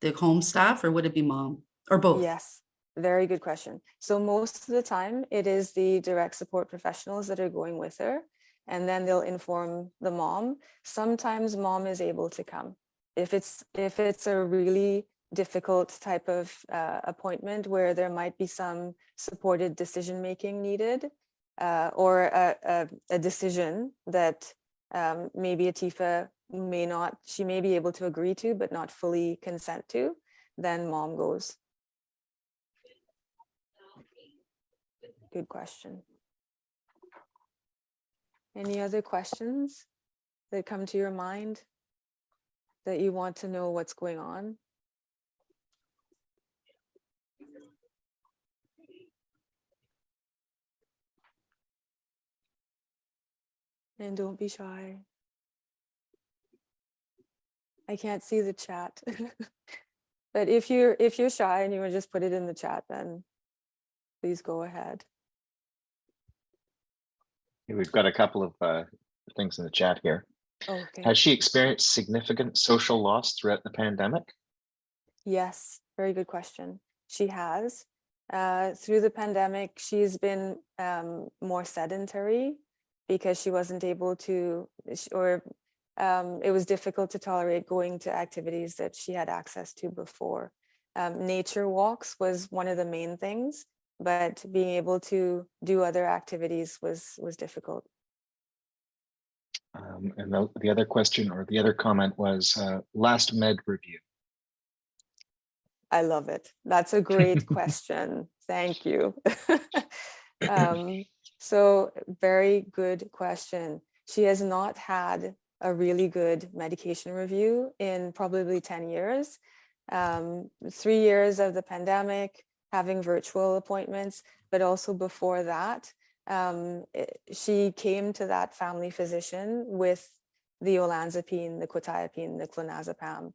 the home staff, or would it be mom, or both? Yes, very good question. So most of the time it is the direct support professionals that are going with her, and then they'll inform the mom. Sometimes mom is able to come. If it's a really difficult type of appointment where there might be some supported decision making needed, or a decision that maybe Atifa she may be able to agree to but not fully consent to, then mom goes. Good question. Any other questions that come to your mind that you want to know what's going on? And don't be shy. I can't see the chat. But if you're shy and you want to just put it in the chat, then please go ahead. We've got a couple of things in the chat here. Okay. Has she experienced significant social loss throughout the pandemic? Yes, very good question. She has. Through the pandemic, she's been more sedentary because she wasn't able to, it was difficult to tolerate going to activities that she had access to before. Nature walks was one of the main things, but being able to do other activities was difficult. And the other question or the other comment was last med review. I love it. That's a great question. Thank you. So very good question. She has not had a really good medication review in probably 10 years. 3 years of the pandemic, having virtual appointments, but also before that, she came to that family physician with the olanzapine, the quetiapine, the clonazepam.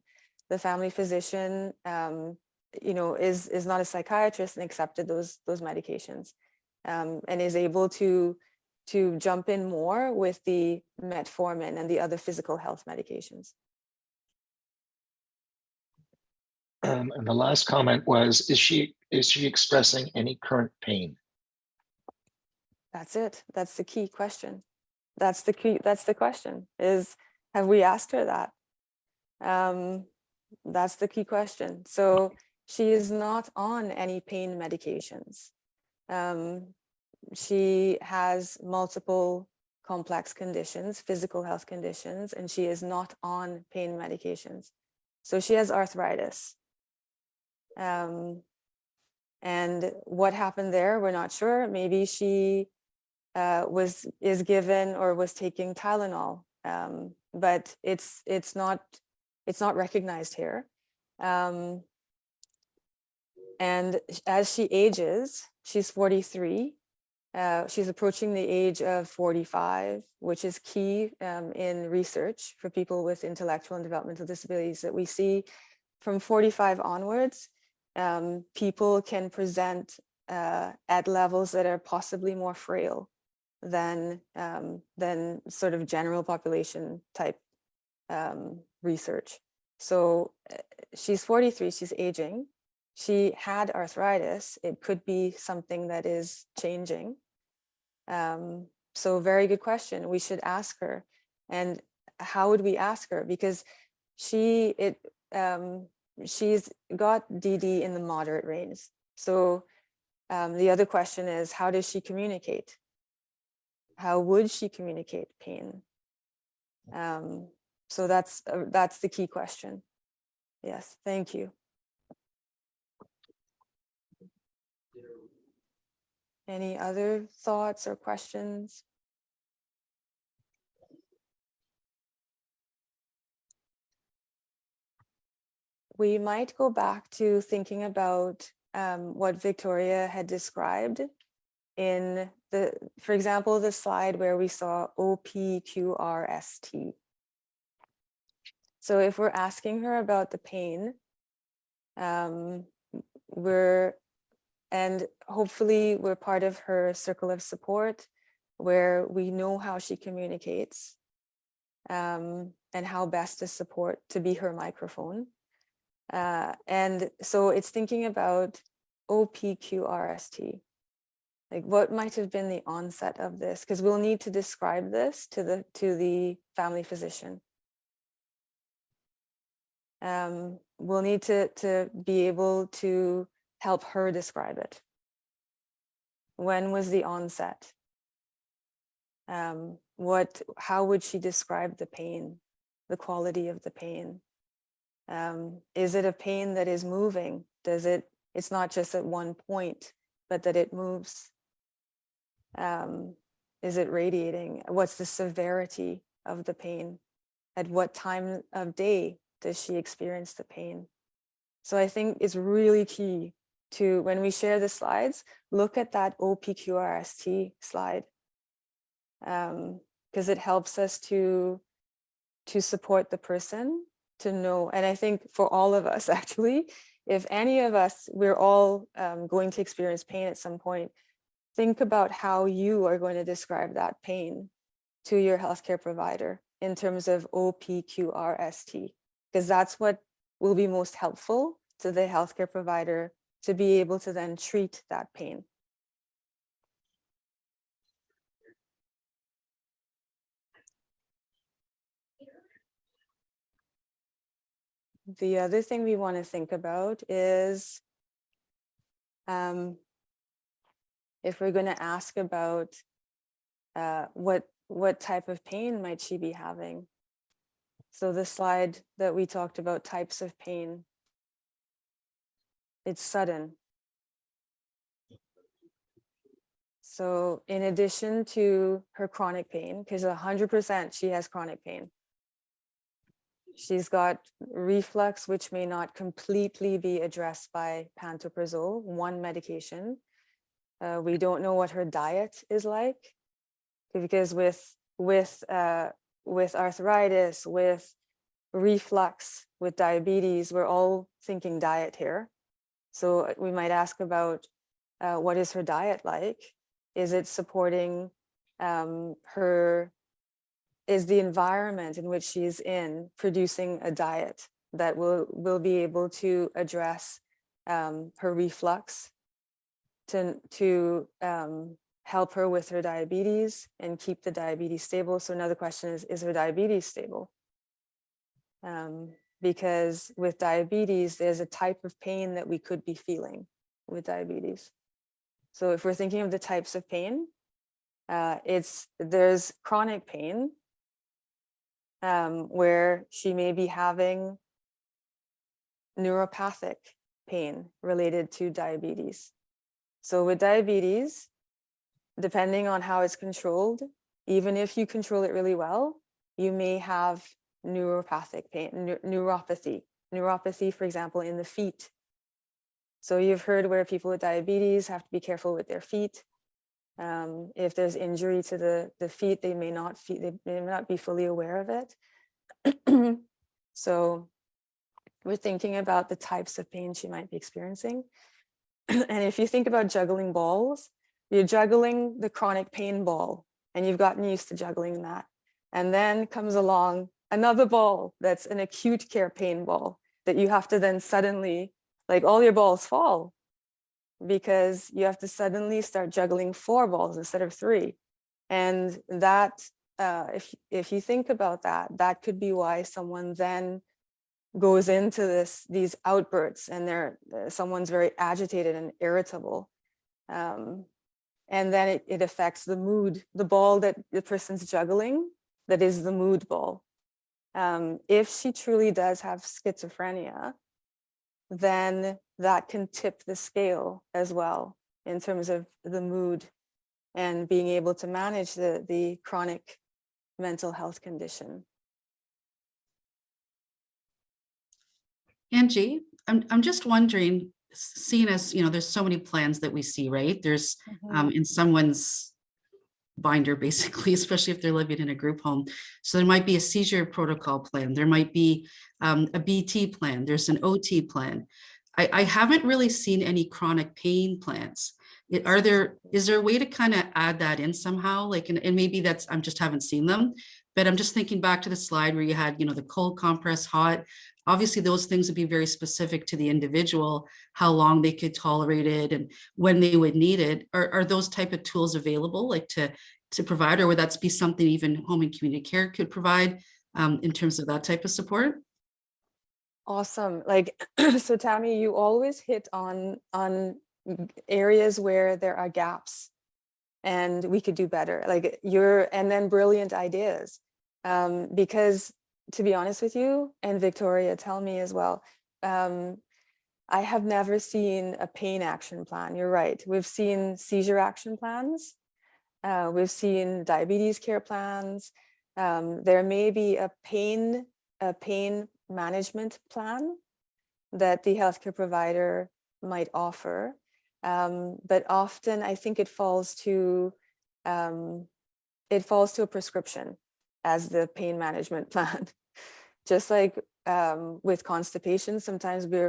The family physician, you know, is not a psychiatrist and accepted those medications, and is able to jump in more with the metformin and the other physical health medications. And the last comment was, is she expressing any current pain? That's it. That's the key question. That's the key. That's the question, is, have we asked her that? That's the key question. So she is not on any pain medications. She has multiple complex conditions, physical health conditions, and she is not on pain medications. So she has arthritis. And what happened there, we're not sure. Maybe she is given or was taking Tylenol, but it's not recognized here. And as she ages, she's 43. She's approaching the age of 45, which is key in research for people with intellectual and developmental disabilities, that we see from 45 onwards, people can present at levels that are possibly more frail than sort of general population type research. So she's 43, she's aging. She had arthritis. It could be something that is changing. So very good question. We should ask her. And how would we ask her? Because she's got DD in the moderate range. So the other question is, how does she communicate? How would she communicate pain? So that's the key question. Yes, thank you. Any other thoughts or questions? We might go back to thinking about what Victoria had described in for example, the slide where we saw OPQRST. So if we're asking her about the pain, and hopefully we're part of her circle of support where we know how she communicates, and how best to support, to be her microphone. And so it's thinking about OPQRST. Like, what might have been the onset of this? Because we'll need to describe this to the family physician. We'll need to be able to help her describe it. When was the onset? How would she describe the pain, the quality of the pain? Is it a pain that is moving? It's not just at one point, but that it moves. Is it radiating? What's the severity of the pain? At what time of day does she experience the pain? So I think it's really key to, when we share the slides, look at that OPQRST slide, because it helps us to support the person, to know. And I think for all of us, actually, if any of us, we're all going to experience pain at some point, think about how you are going to describe that pain to your healthcare provider in terms of OPQRST, because that's what will be most helpful to the healthcare provider to be able to then treat that pain. The other thing we want to think about is, if we're going to ask about what type of pain might she be having. So the slide that we talked about, types of pain, it's sudden. So in addition to her chronic pain, because 100% she has chronic pain. She's got reflux, which may not completely be addressed by pantoprazole, one medication. We don't know what her diet is like, because with arthritis, with reflux, with diabetes, we're all thinking diet here. So we might ask about what is her diet like? Is it supporting her? Is the environment in which she's in producing a diet that will be able to address her reflux, to help her with her diabetes and keep the diabetes stable? So another question is her diabetes stable? Because with diabetes, there's a type of pain that we could be feeling with diabetes. So if we're thinking of the types of pain, there's chronic pain, where she may be having neuropathic pain related to diabetes. So with diabetes, depending on how it's controlled, even if you control it really well, you may have neuropathic pain, neuropathy, for example, in the feet. So you've heard where people with diabetes have to be careful with their feet. If there's injury to the feet, they may not be fully aware of it. So we're thinking about the types of pain she might be experiencing. And if you think about juggling balls, you're juggling the chronic pain ball, and you've gotten used to juggling that. And then comes along another ball that's an acute care pain ball that you have to then suddenly, like, all your balls fall, because you have to suddenly start juggling 4 balls instead of 3. And that, if you think about that, that could be why someone then goes into these outbursts, and someone's very agitated and irritable. And then it affects the mood, the ball that the person's juggling, that is the mood ball. If she truly does have schizophrenia, then that can tip the scale as well in terms of the mood and being able to manage the chronic mental health condition. Angie, I'm just wondering, seeing as, there's so many plans that we see, right? There's in someone's binder, basically, especially if they're living in a group home. So there might be a seizure protocol plan. There might be a BT plan. There's an OT plan. I haven't really seen any chronic pain plans. Is there a way to kind of add that in somehow? Like, and maybe I just haven't seen them, but I'm just thinking back to the slide where you had, the cold compress, hot. Obviously, those things would be very specific to the individual, how long they could tolerate it and when they would need it. Are those type of tools available, like to provide, or would that be something even home and community care could provide in terms of that type of support? Awesome. Like, so Tammy, you always hit on areas where there are gaps and we could do better. Like and then brilliant ideas. Because to be honest with you, and Victoria, tell me as well, I have never seen a pain action plan. You're right. We've seen seizure action plans. We've seen diabetes care plans. There may be a pain management plan that the healthcare provider might offer. But often I think it falls to a prescription as the pain management plan. Just like with constipation, sometimes we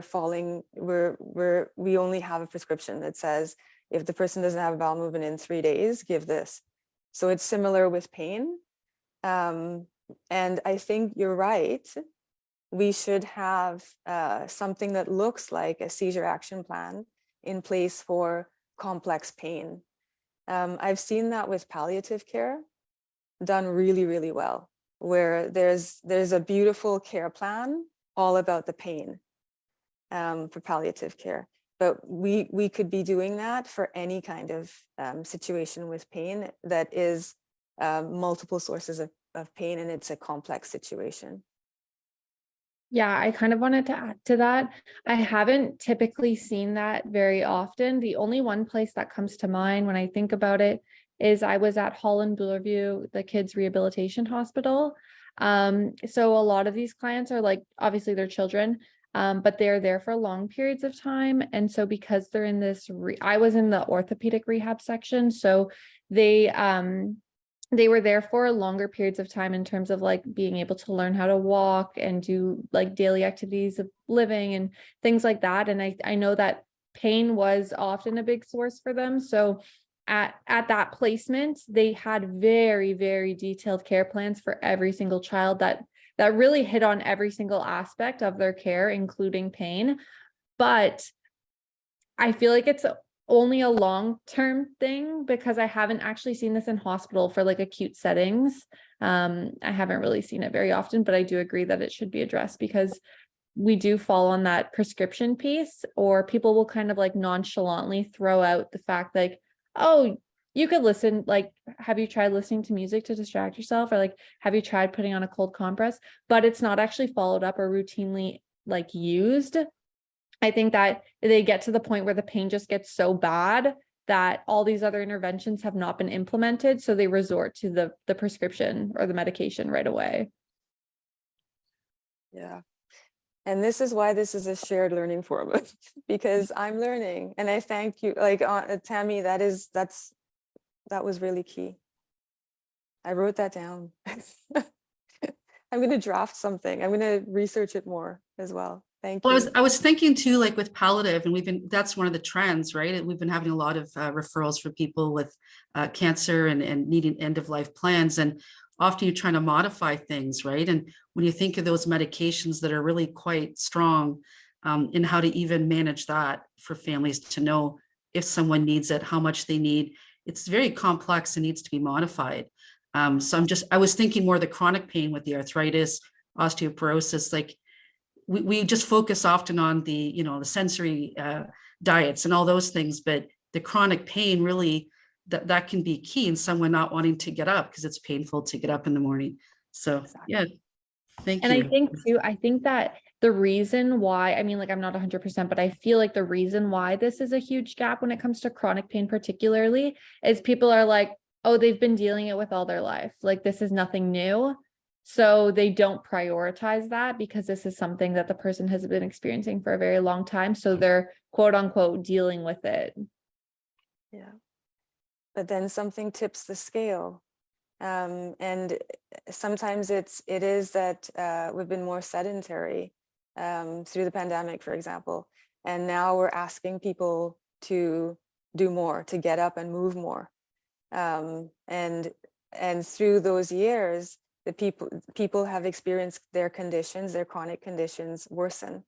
only have a prescription that says, if the person doesn't have a bowel movement in 3 days, give this. So it's similar with pain. And I think you're right. We should have something that looks like a seizure action plan in place for complex pain. I've seen that with palliative care done really, really well, where there's a beautiful care plan all about the pain for palliative care. But we could be doing that for any kind of situation with pain that is multiple sources of pain, and it's a complex situation. Yeah, I kind of wanted to add to that. I haven't typically seen that very often. The only one place that comes to mind when I think about it is I was at Holland Bloorview, the kids rehabilitation hospital. So a lot of these clients are like, obviously they're children, but they're there for long periods of time. And so because they're in this, I was in the orthopedic rehab section, so they were there for longer periods of time in terms of like being able to learn how to walk and do like daily activities of living and things like that. And I know that pain was often a big source for them. So at that placement, they had very, very detailed care plans for every single child that really hit on every single aspect of their care, including pain. But I feel like it's only a long-term thing because I haven't actually seen this in hospital for like acute settings. I haven't really seen it very often, but I do agree that it should be addressed because we do fall on that prescription piece, or people will kind of like nonchalantly throw out the fact like, oh, you could listen, like, have you tried listening to music to distract yourself? Or like, have you tried putting on a cold compress? But it's not actually followed up or routinely like used. I think that they get to the point where the pain just gets so bad that all these other interventions have not been implemented. So they resort to the prescription or the medication right away. Yeah. And this is why this is a shared learning forum, because I'm learning, and I thank you, like Tammy, that was really key. I wrote that down. I'm going to draft something. I'm going to research it more as well. Thank you. Well, I was thinking too, like with palliative, and that's one of the trends, right? We've been having a lot of referrals for people with cancer and needing end of life plans. And often you're trying to modify things, right? And when you think of those medications that are really quite strong, in how to even manage that for families to know if someone needs it, how much they need, it's very complex and needs to be modified. So I was thinking more the chronic pain with the arthritis, osteoporosis, like we just focus often on the, the sensory diets and all those things, but the chronic pain really, that can be key in someone not wanting to get up because it's painful to get up in the morning. So yeah, thank you. And I think that the reason why, I mean, like, I'm not 100%, but I feel like the reason why this is a huge gap when it comes to chronic pain particularly is people are like, oh, they've been dealing it with all their life. Like, this is nothing new. So they don't prioritize that because this is something that the person has been experiencing for a very long time. So they're quote unquote dealing with it. Yeah. But then something tips the scale. And sometimes it is that we've been more sedentary through the pandemic, for example. And now we're asking people to do more, to get up and move more. And through those years, the people have experienced their conditions, their chronic conditions worsen.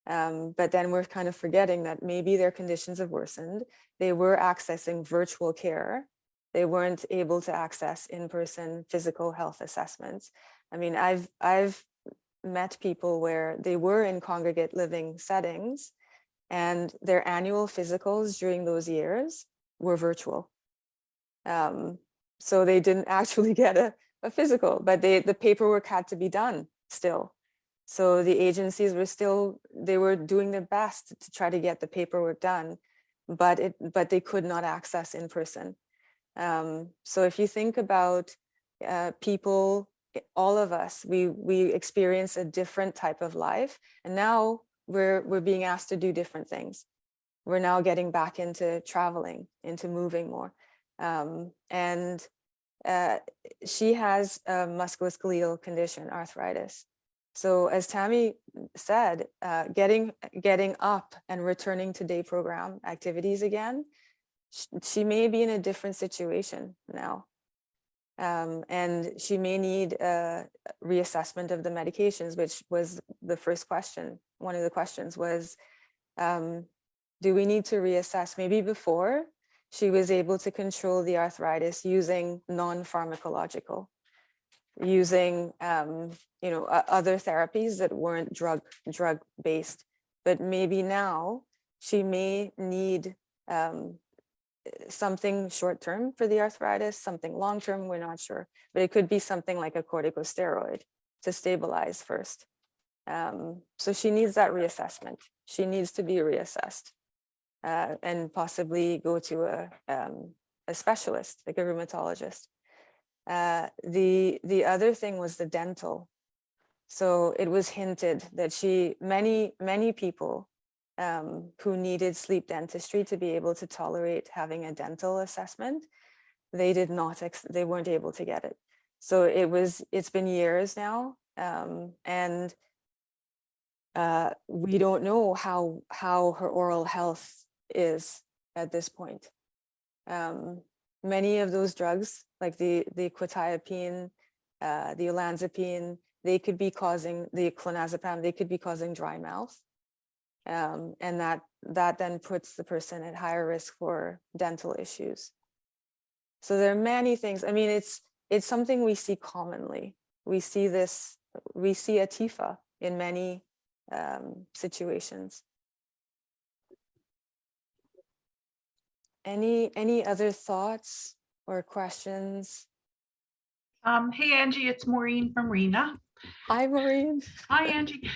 But then we're kind of forgetting that maybe their conditions have worsened. They were accessing virtual care. They weren't able to access in-person physical health assessments. I mean, I've met people where they were in congregate living settings and their annual physicals during those years were virtual. So they didn't actually get a physical, but the paperwork had to be done still. So the agencies they were doing their best to try to get the paperwork done, but they could not access in person. So if you think about people, all of us, we experience a different type of life, and now we're being asked to do different things. We're now getting back into traveling, into moving more. And she has a musculoskeletal condition, arthritis. So as Tammy said, getting up and returning to day program activities again, she may be in a different situation now. And she may need a reassessment of the medications, which was the first question. One of the questions was, do we need to reassess? Maybe before she was able to control the arthritis using non-pharmacological, using other therapies that weren't drug based, but maybe now she may need something short term for the arthritis, something long term, we're not sure, but it could be something like a corticosteroid to stabilize first. So she needs that reassessment. She needs to be reassessed and possibly go to a specialist, like a rheumatologist. The other thing was the dental. So it was hinted that many people who needed sleep dentistry to be able to tolerate having a dental assessment, they weren't able to get it. So it's been years now, and we don't know how her oral health is at this point. Many of those drugs, like the quetiapine, the olanzapine, they could be causing, the clonazepam, they could be causing dry mouth. And that then puts the person at higher risk for dental issues. So there are many things. I mean, it's something we see commonly. We see a TIFA in many situations. Any other thoughts or questions? Hey, Angie, it's Maureen from RENA. Hi, Maureen. Hi, Angie.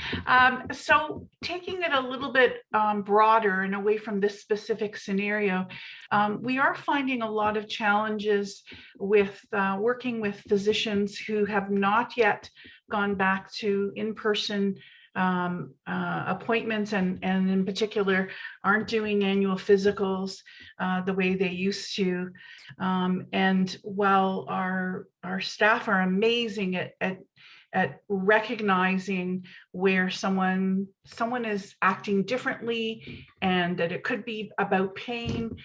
So taking it a little bit broader and away from this specific scenario, we are finding a lot of challenges with working with physicians who have not yet gone back to in-person appointments, and in particular aren't doing annual physicals the way they used to. And while our staff are amazing at recognizing where someone is acting differently and that it could be about pain,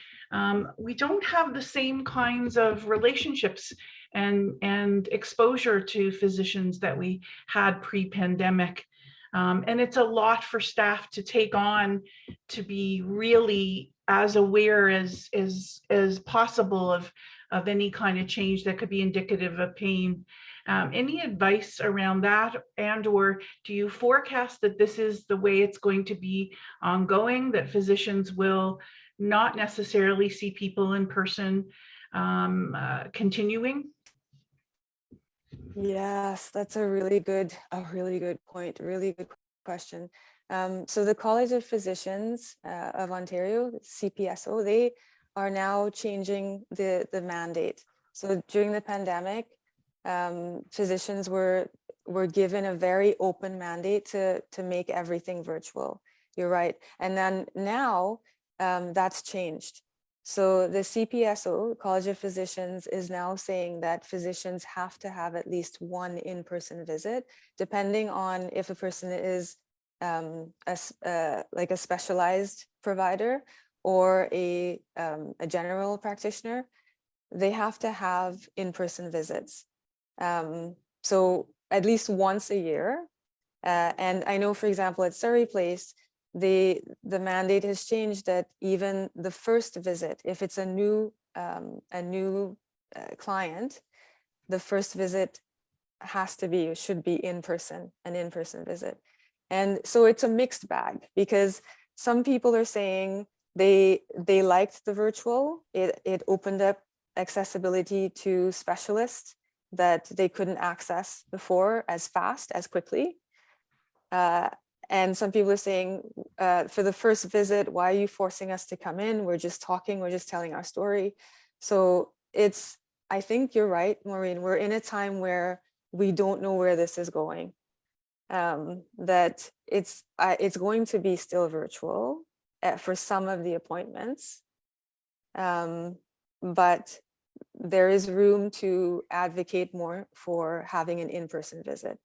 we don't have the same kinds of relationships and exposure to physicians that we had pre-pandemic. And it's a lot for staff to take on, to be really as aware as possible of any kind of change that could be indicative of pain. Any advice around that, and or do you forecast that this is the way it's going to be ongoing, that physicians will not necessarily see people in person continuing? Yes, that's a really good point, really good question. So the College of Physicians of Ontario, CPSO, they are now changing the mandate. So during the pandemic, physicians were given a very open mandate to make everything virtual. You're right. And then now that's changed. So the CPSO, College of Physicians, is now saying that physicians have to have at least one in-person visit, depending on if a person is like a specialized provider or a general practitioner. They have to have in-person visits. So at least once a year. And I know, for example, at Surrey Place, the mandate has changed that even the first visit, if it's a new client, the first visit should be in person, an in-person visit. And so it's a mixed bag, because some people are saying they liked the virtual. It opened up accessibility to specialists that they couldn't access before as fast, as quickly. And some people are saying, for the first visit, why are you forcing us to come in? We're just talking, we're just telling our story. So I think you're right, Maureen, we're in a time where we don't know where this is going. That it's going to be still virtual for some of the appointments. But there is room to advocate more for having an in-person visit.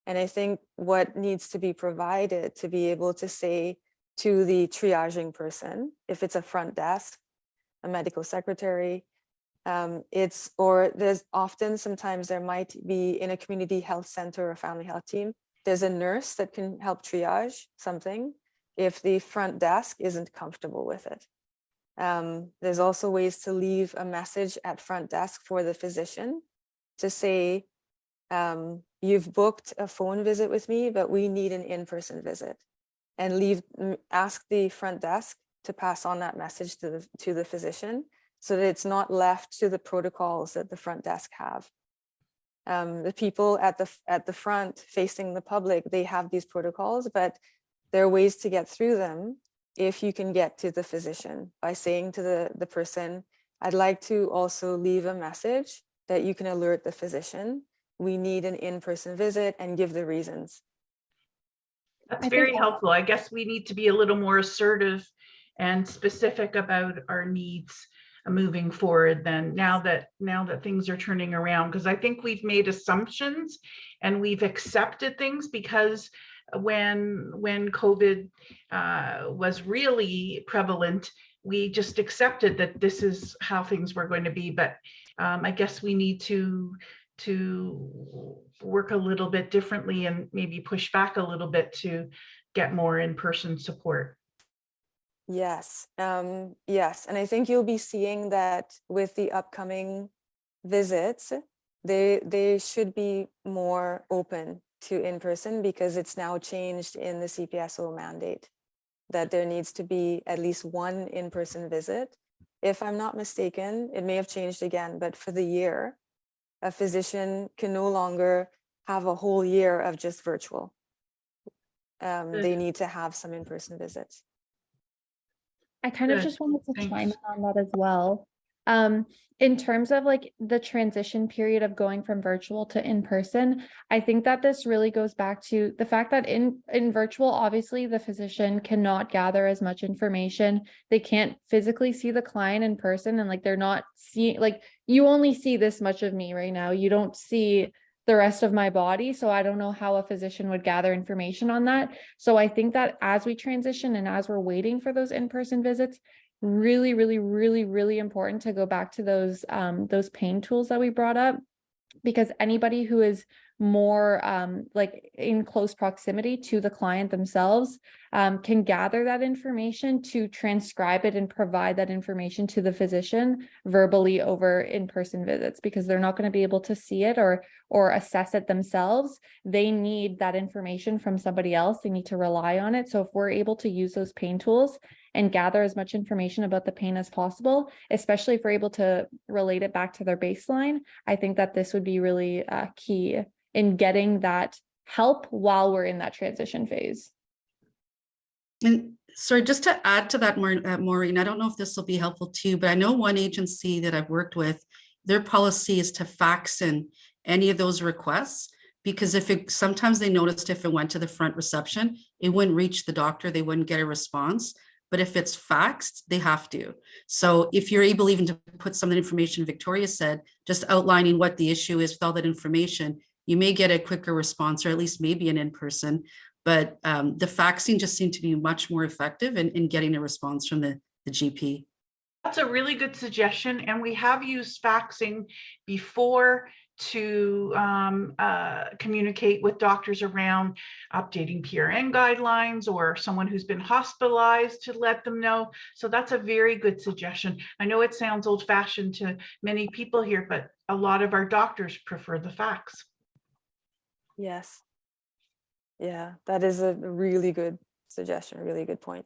And I think what needs to be provided to be able to say to the triaging person, if it's a front desk, a medical secretary, sometimes there might be in a community health center or family health team, there's a nurse that can help triage something if the front desk isn't comfortable with it. There's also ways to leave a message at front desk for the physician to say, you've booked a phone visit with me, but we need an in-person visit, and ask the front desk to pass on that message to the physician, so that it's not left to the protocols that the front desk have. The people at the front facing the public, they have these protocols, but there are ways to get through them if you can get to the physician by saying to the person, I'd like to also leave a message that you can alert the physician. We need an in-person visit and give the reasons. That's I think very helpful. I guess we need to be a little more assertive and specific about our needs moving forward then, now that things are turning around, because I think we've made assumptions and we've accepted things, because when COVID was really prevalent, we just accepted that this is how things were going to be. But I guess we need to work a little bit differently and maybe push back a little bit to get more in-person support. Yes, yes. And I think you'll be seeing that with the upcoming visits, they should be more open to in-person, because it's now changed in the CPSO mandate that there needs to be at least one in-person visit. If I'm not mistaken, it may have changed again, but for the year, a physician can no longer have a whole year of just virtual. They need to have some in-person visits. I kind of Good. just wanted to Thanks. chime in on that as well. In terms of like the transition period of going from virtual to in-person, I think that this really goes back to the fact that in virtual, obviously the physician cannot gather as much information. They can't physically see the client in person, and like they're not seeing, like you only see this much of me right now. You don't see the rest of my body. So I don't know how a physician would gather information on that. So I think that as we transition and as we're waiting for those in-person visits, really, really, really, really important to go back to those pain tools that we brought up, because anybody who is more like in close proximity to the client themselves can gather that information, to transcribe it and provide that information to the physician verbally over in-person visits, because they're not going to be able to see it or assess it themselves. They need that information from somebody else. They need to rely on it. So if we're able to use those pain tools and gather as much information about the pain as possible, especially if we're able to relate it back to their baseline, I think that this would be really key in getting that help while we're in that transition phase. And sorry, just to add to that, Maureen, I don't know if this will be helpful too, but I know one agency that I've worked with, their policy is to fax in any of those requests, because sometimes they noticed if it went to the front reception, it wouldn't reach the doctor, they wouldn't get a response. But if it's faxed, they have to. So if you're able even to put some of the information Victoria said, just outlining what the issue is with all that information, you may get a quicker response, or at least maybe an in-person. But the faxing just seemed to be much more effective in getting a response from the GP. That's a really good suggestion. And we have used faxing before to communicate with doctors around updating PRN guidelines, or someone who's been hospitalized to let them know. So that's a very good suggestion. I know it sounds old-fashioned to many people here, but a lot of our doctors prefer the fax. Yes. Yeah, that is a really good suggestion, a really good point.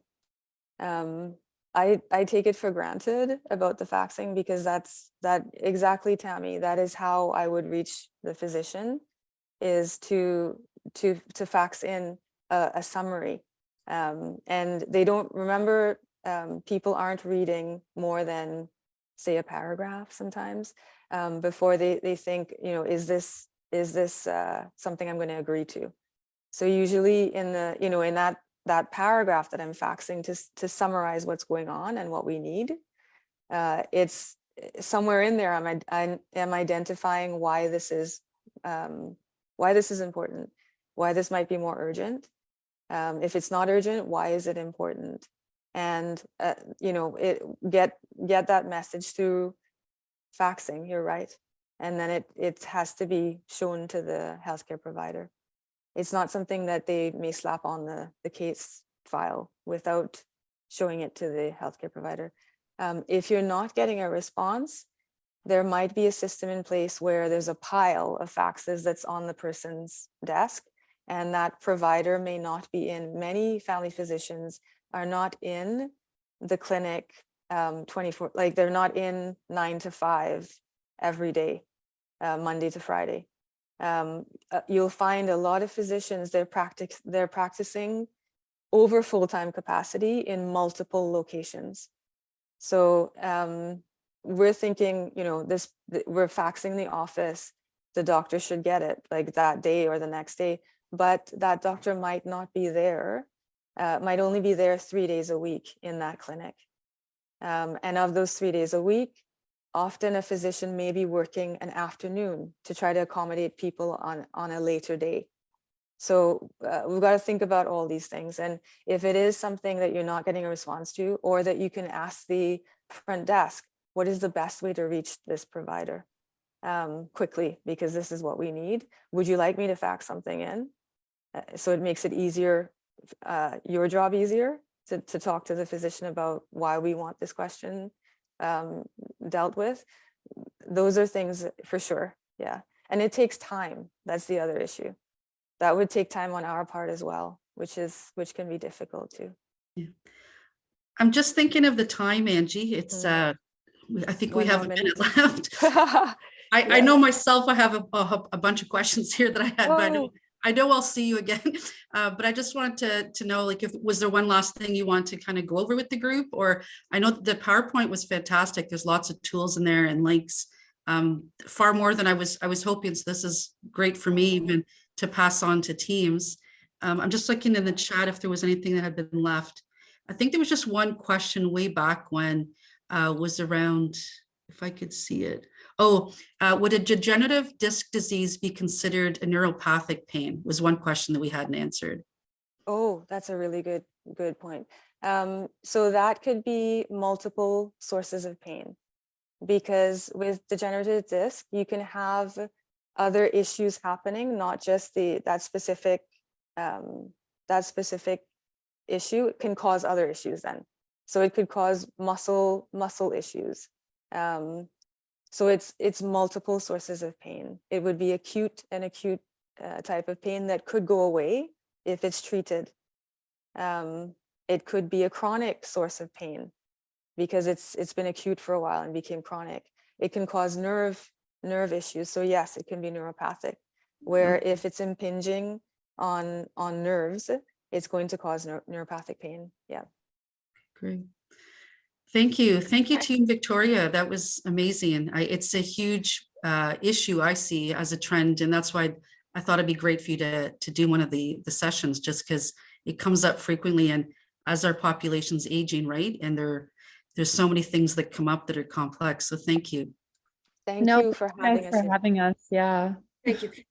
I take it for granted about the faxing, because that exactly, Tammy, that is how I would reach the physician, is to fax in a summary. And they don't remember, people aren't reading more than, say, a paragraph sometimes before they think, is this something I'm going to agree to? So usually in the, in that paragraph that I'm faxing to summarize what's going on and what we need, it's somewhere in there. I am identifying why this is important, why this might be more urgent. If it's not urgent, why is it important? And get that message through faxing. You're right, and then it has to be shown to the healthcare provider. It's not something that they may slap on the case file without showing it to the healthcare provider. If you're not getting a response, there might be a system in place where there's a pile of faxes that's on the person's desk, and that provider may not be in. Many family physicians are not in the clinic 24, like they're not in 9 to 5 every day, Monday to Friday. You'll find a lot of physicians, they're practicing over full-time capacity in multiple locations. So we're thinking, we're faxing the office, the doctor should get it like that day or the next day, but that doctor might not be there, might only be there 3 days a week in that clinic. And of those 3 days a week, often a physician may be working an afternoon to try to accommodate people on a later day. So we've got to think about all these things. And if it is something that you're not getting a response to, or that you can ask the front desk, what is the best way to reach this provider quickly, because this is what we need. Would you like me to fax something in? So it makes it easier, your job easier to talk to the physician about why we want this question dealt with. Those are things for sure. Yeah. And it takes time. That's the other issue. That would take time on our part as well, which can be difficult too. Yeah. I'm just thinking of the time, Angie. It's I think we have a minute left. I know myself, I have a bunch of questions here that I had, but I know I'll see you again. But I just wanted to know, like, was there one last thing you want to kind of go over with the group? Or I know the PowerPoint was fantastic. There's lots of tools in there and links, far more than I was hoping. So this is great for me even to pass on to teams. I'm just looking in the chat if there was anything that had been left. I think there was just one question way back when was around, if I could see it. Would a degenerative disc disease be considered a neuropathic pain? Was one question that we hadn't answered. Oh, that's a really good point. So that could be multiple sources of pain, because with degenerative disc, you can have other issues happening, not just that specific issue. It can cause other issues then. So it could cause muscle issues. So it's multiple sources of pain. It would be acute type of pain that could go away if it's treated. It could be a chronic source of pain because it's been acute for a while and became chronic. It can cause nerve issues. So yes, it can be neuropathic, where if it's impinging on nerves, it's going to cause neuropathic pain. Yeah. Great. Thank you. Thank you, Team Victoria. That was amazing. It's a huge issue I see as a trend, and that's why I thought it'd be great for you to do one of the sessions, just because it comes up frequently, and as our population's aging, right? And there's so many things that come up that are complex. So thank you. Thank you for having us. Yeah. Thank you.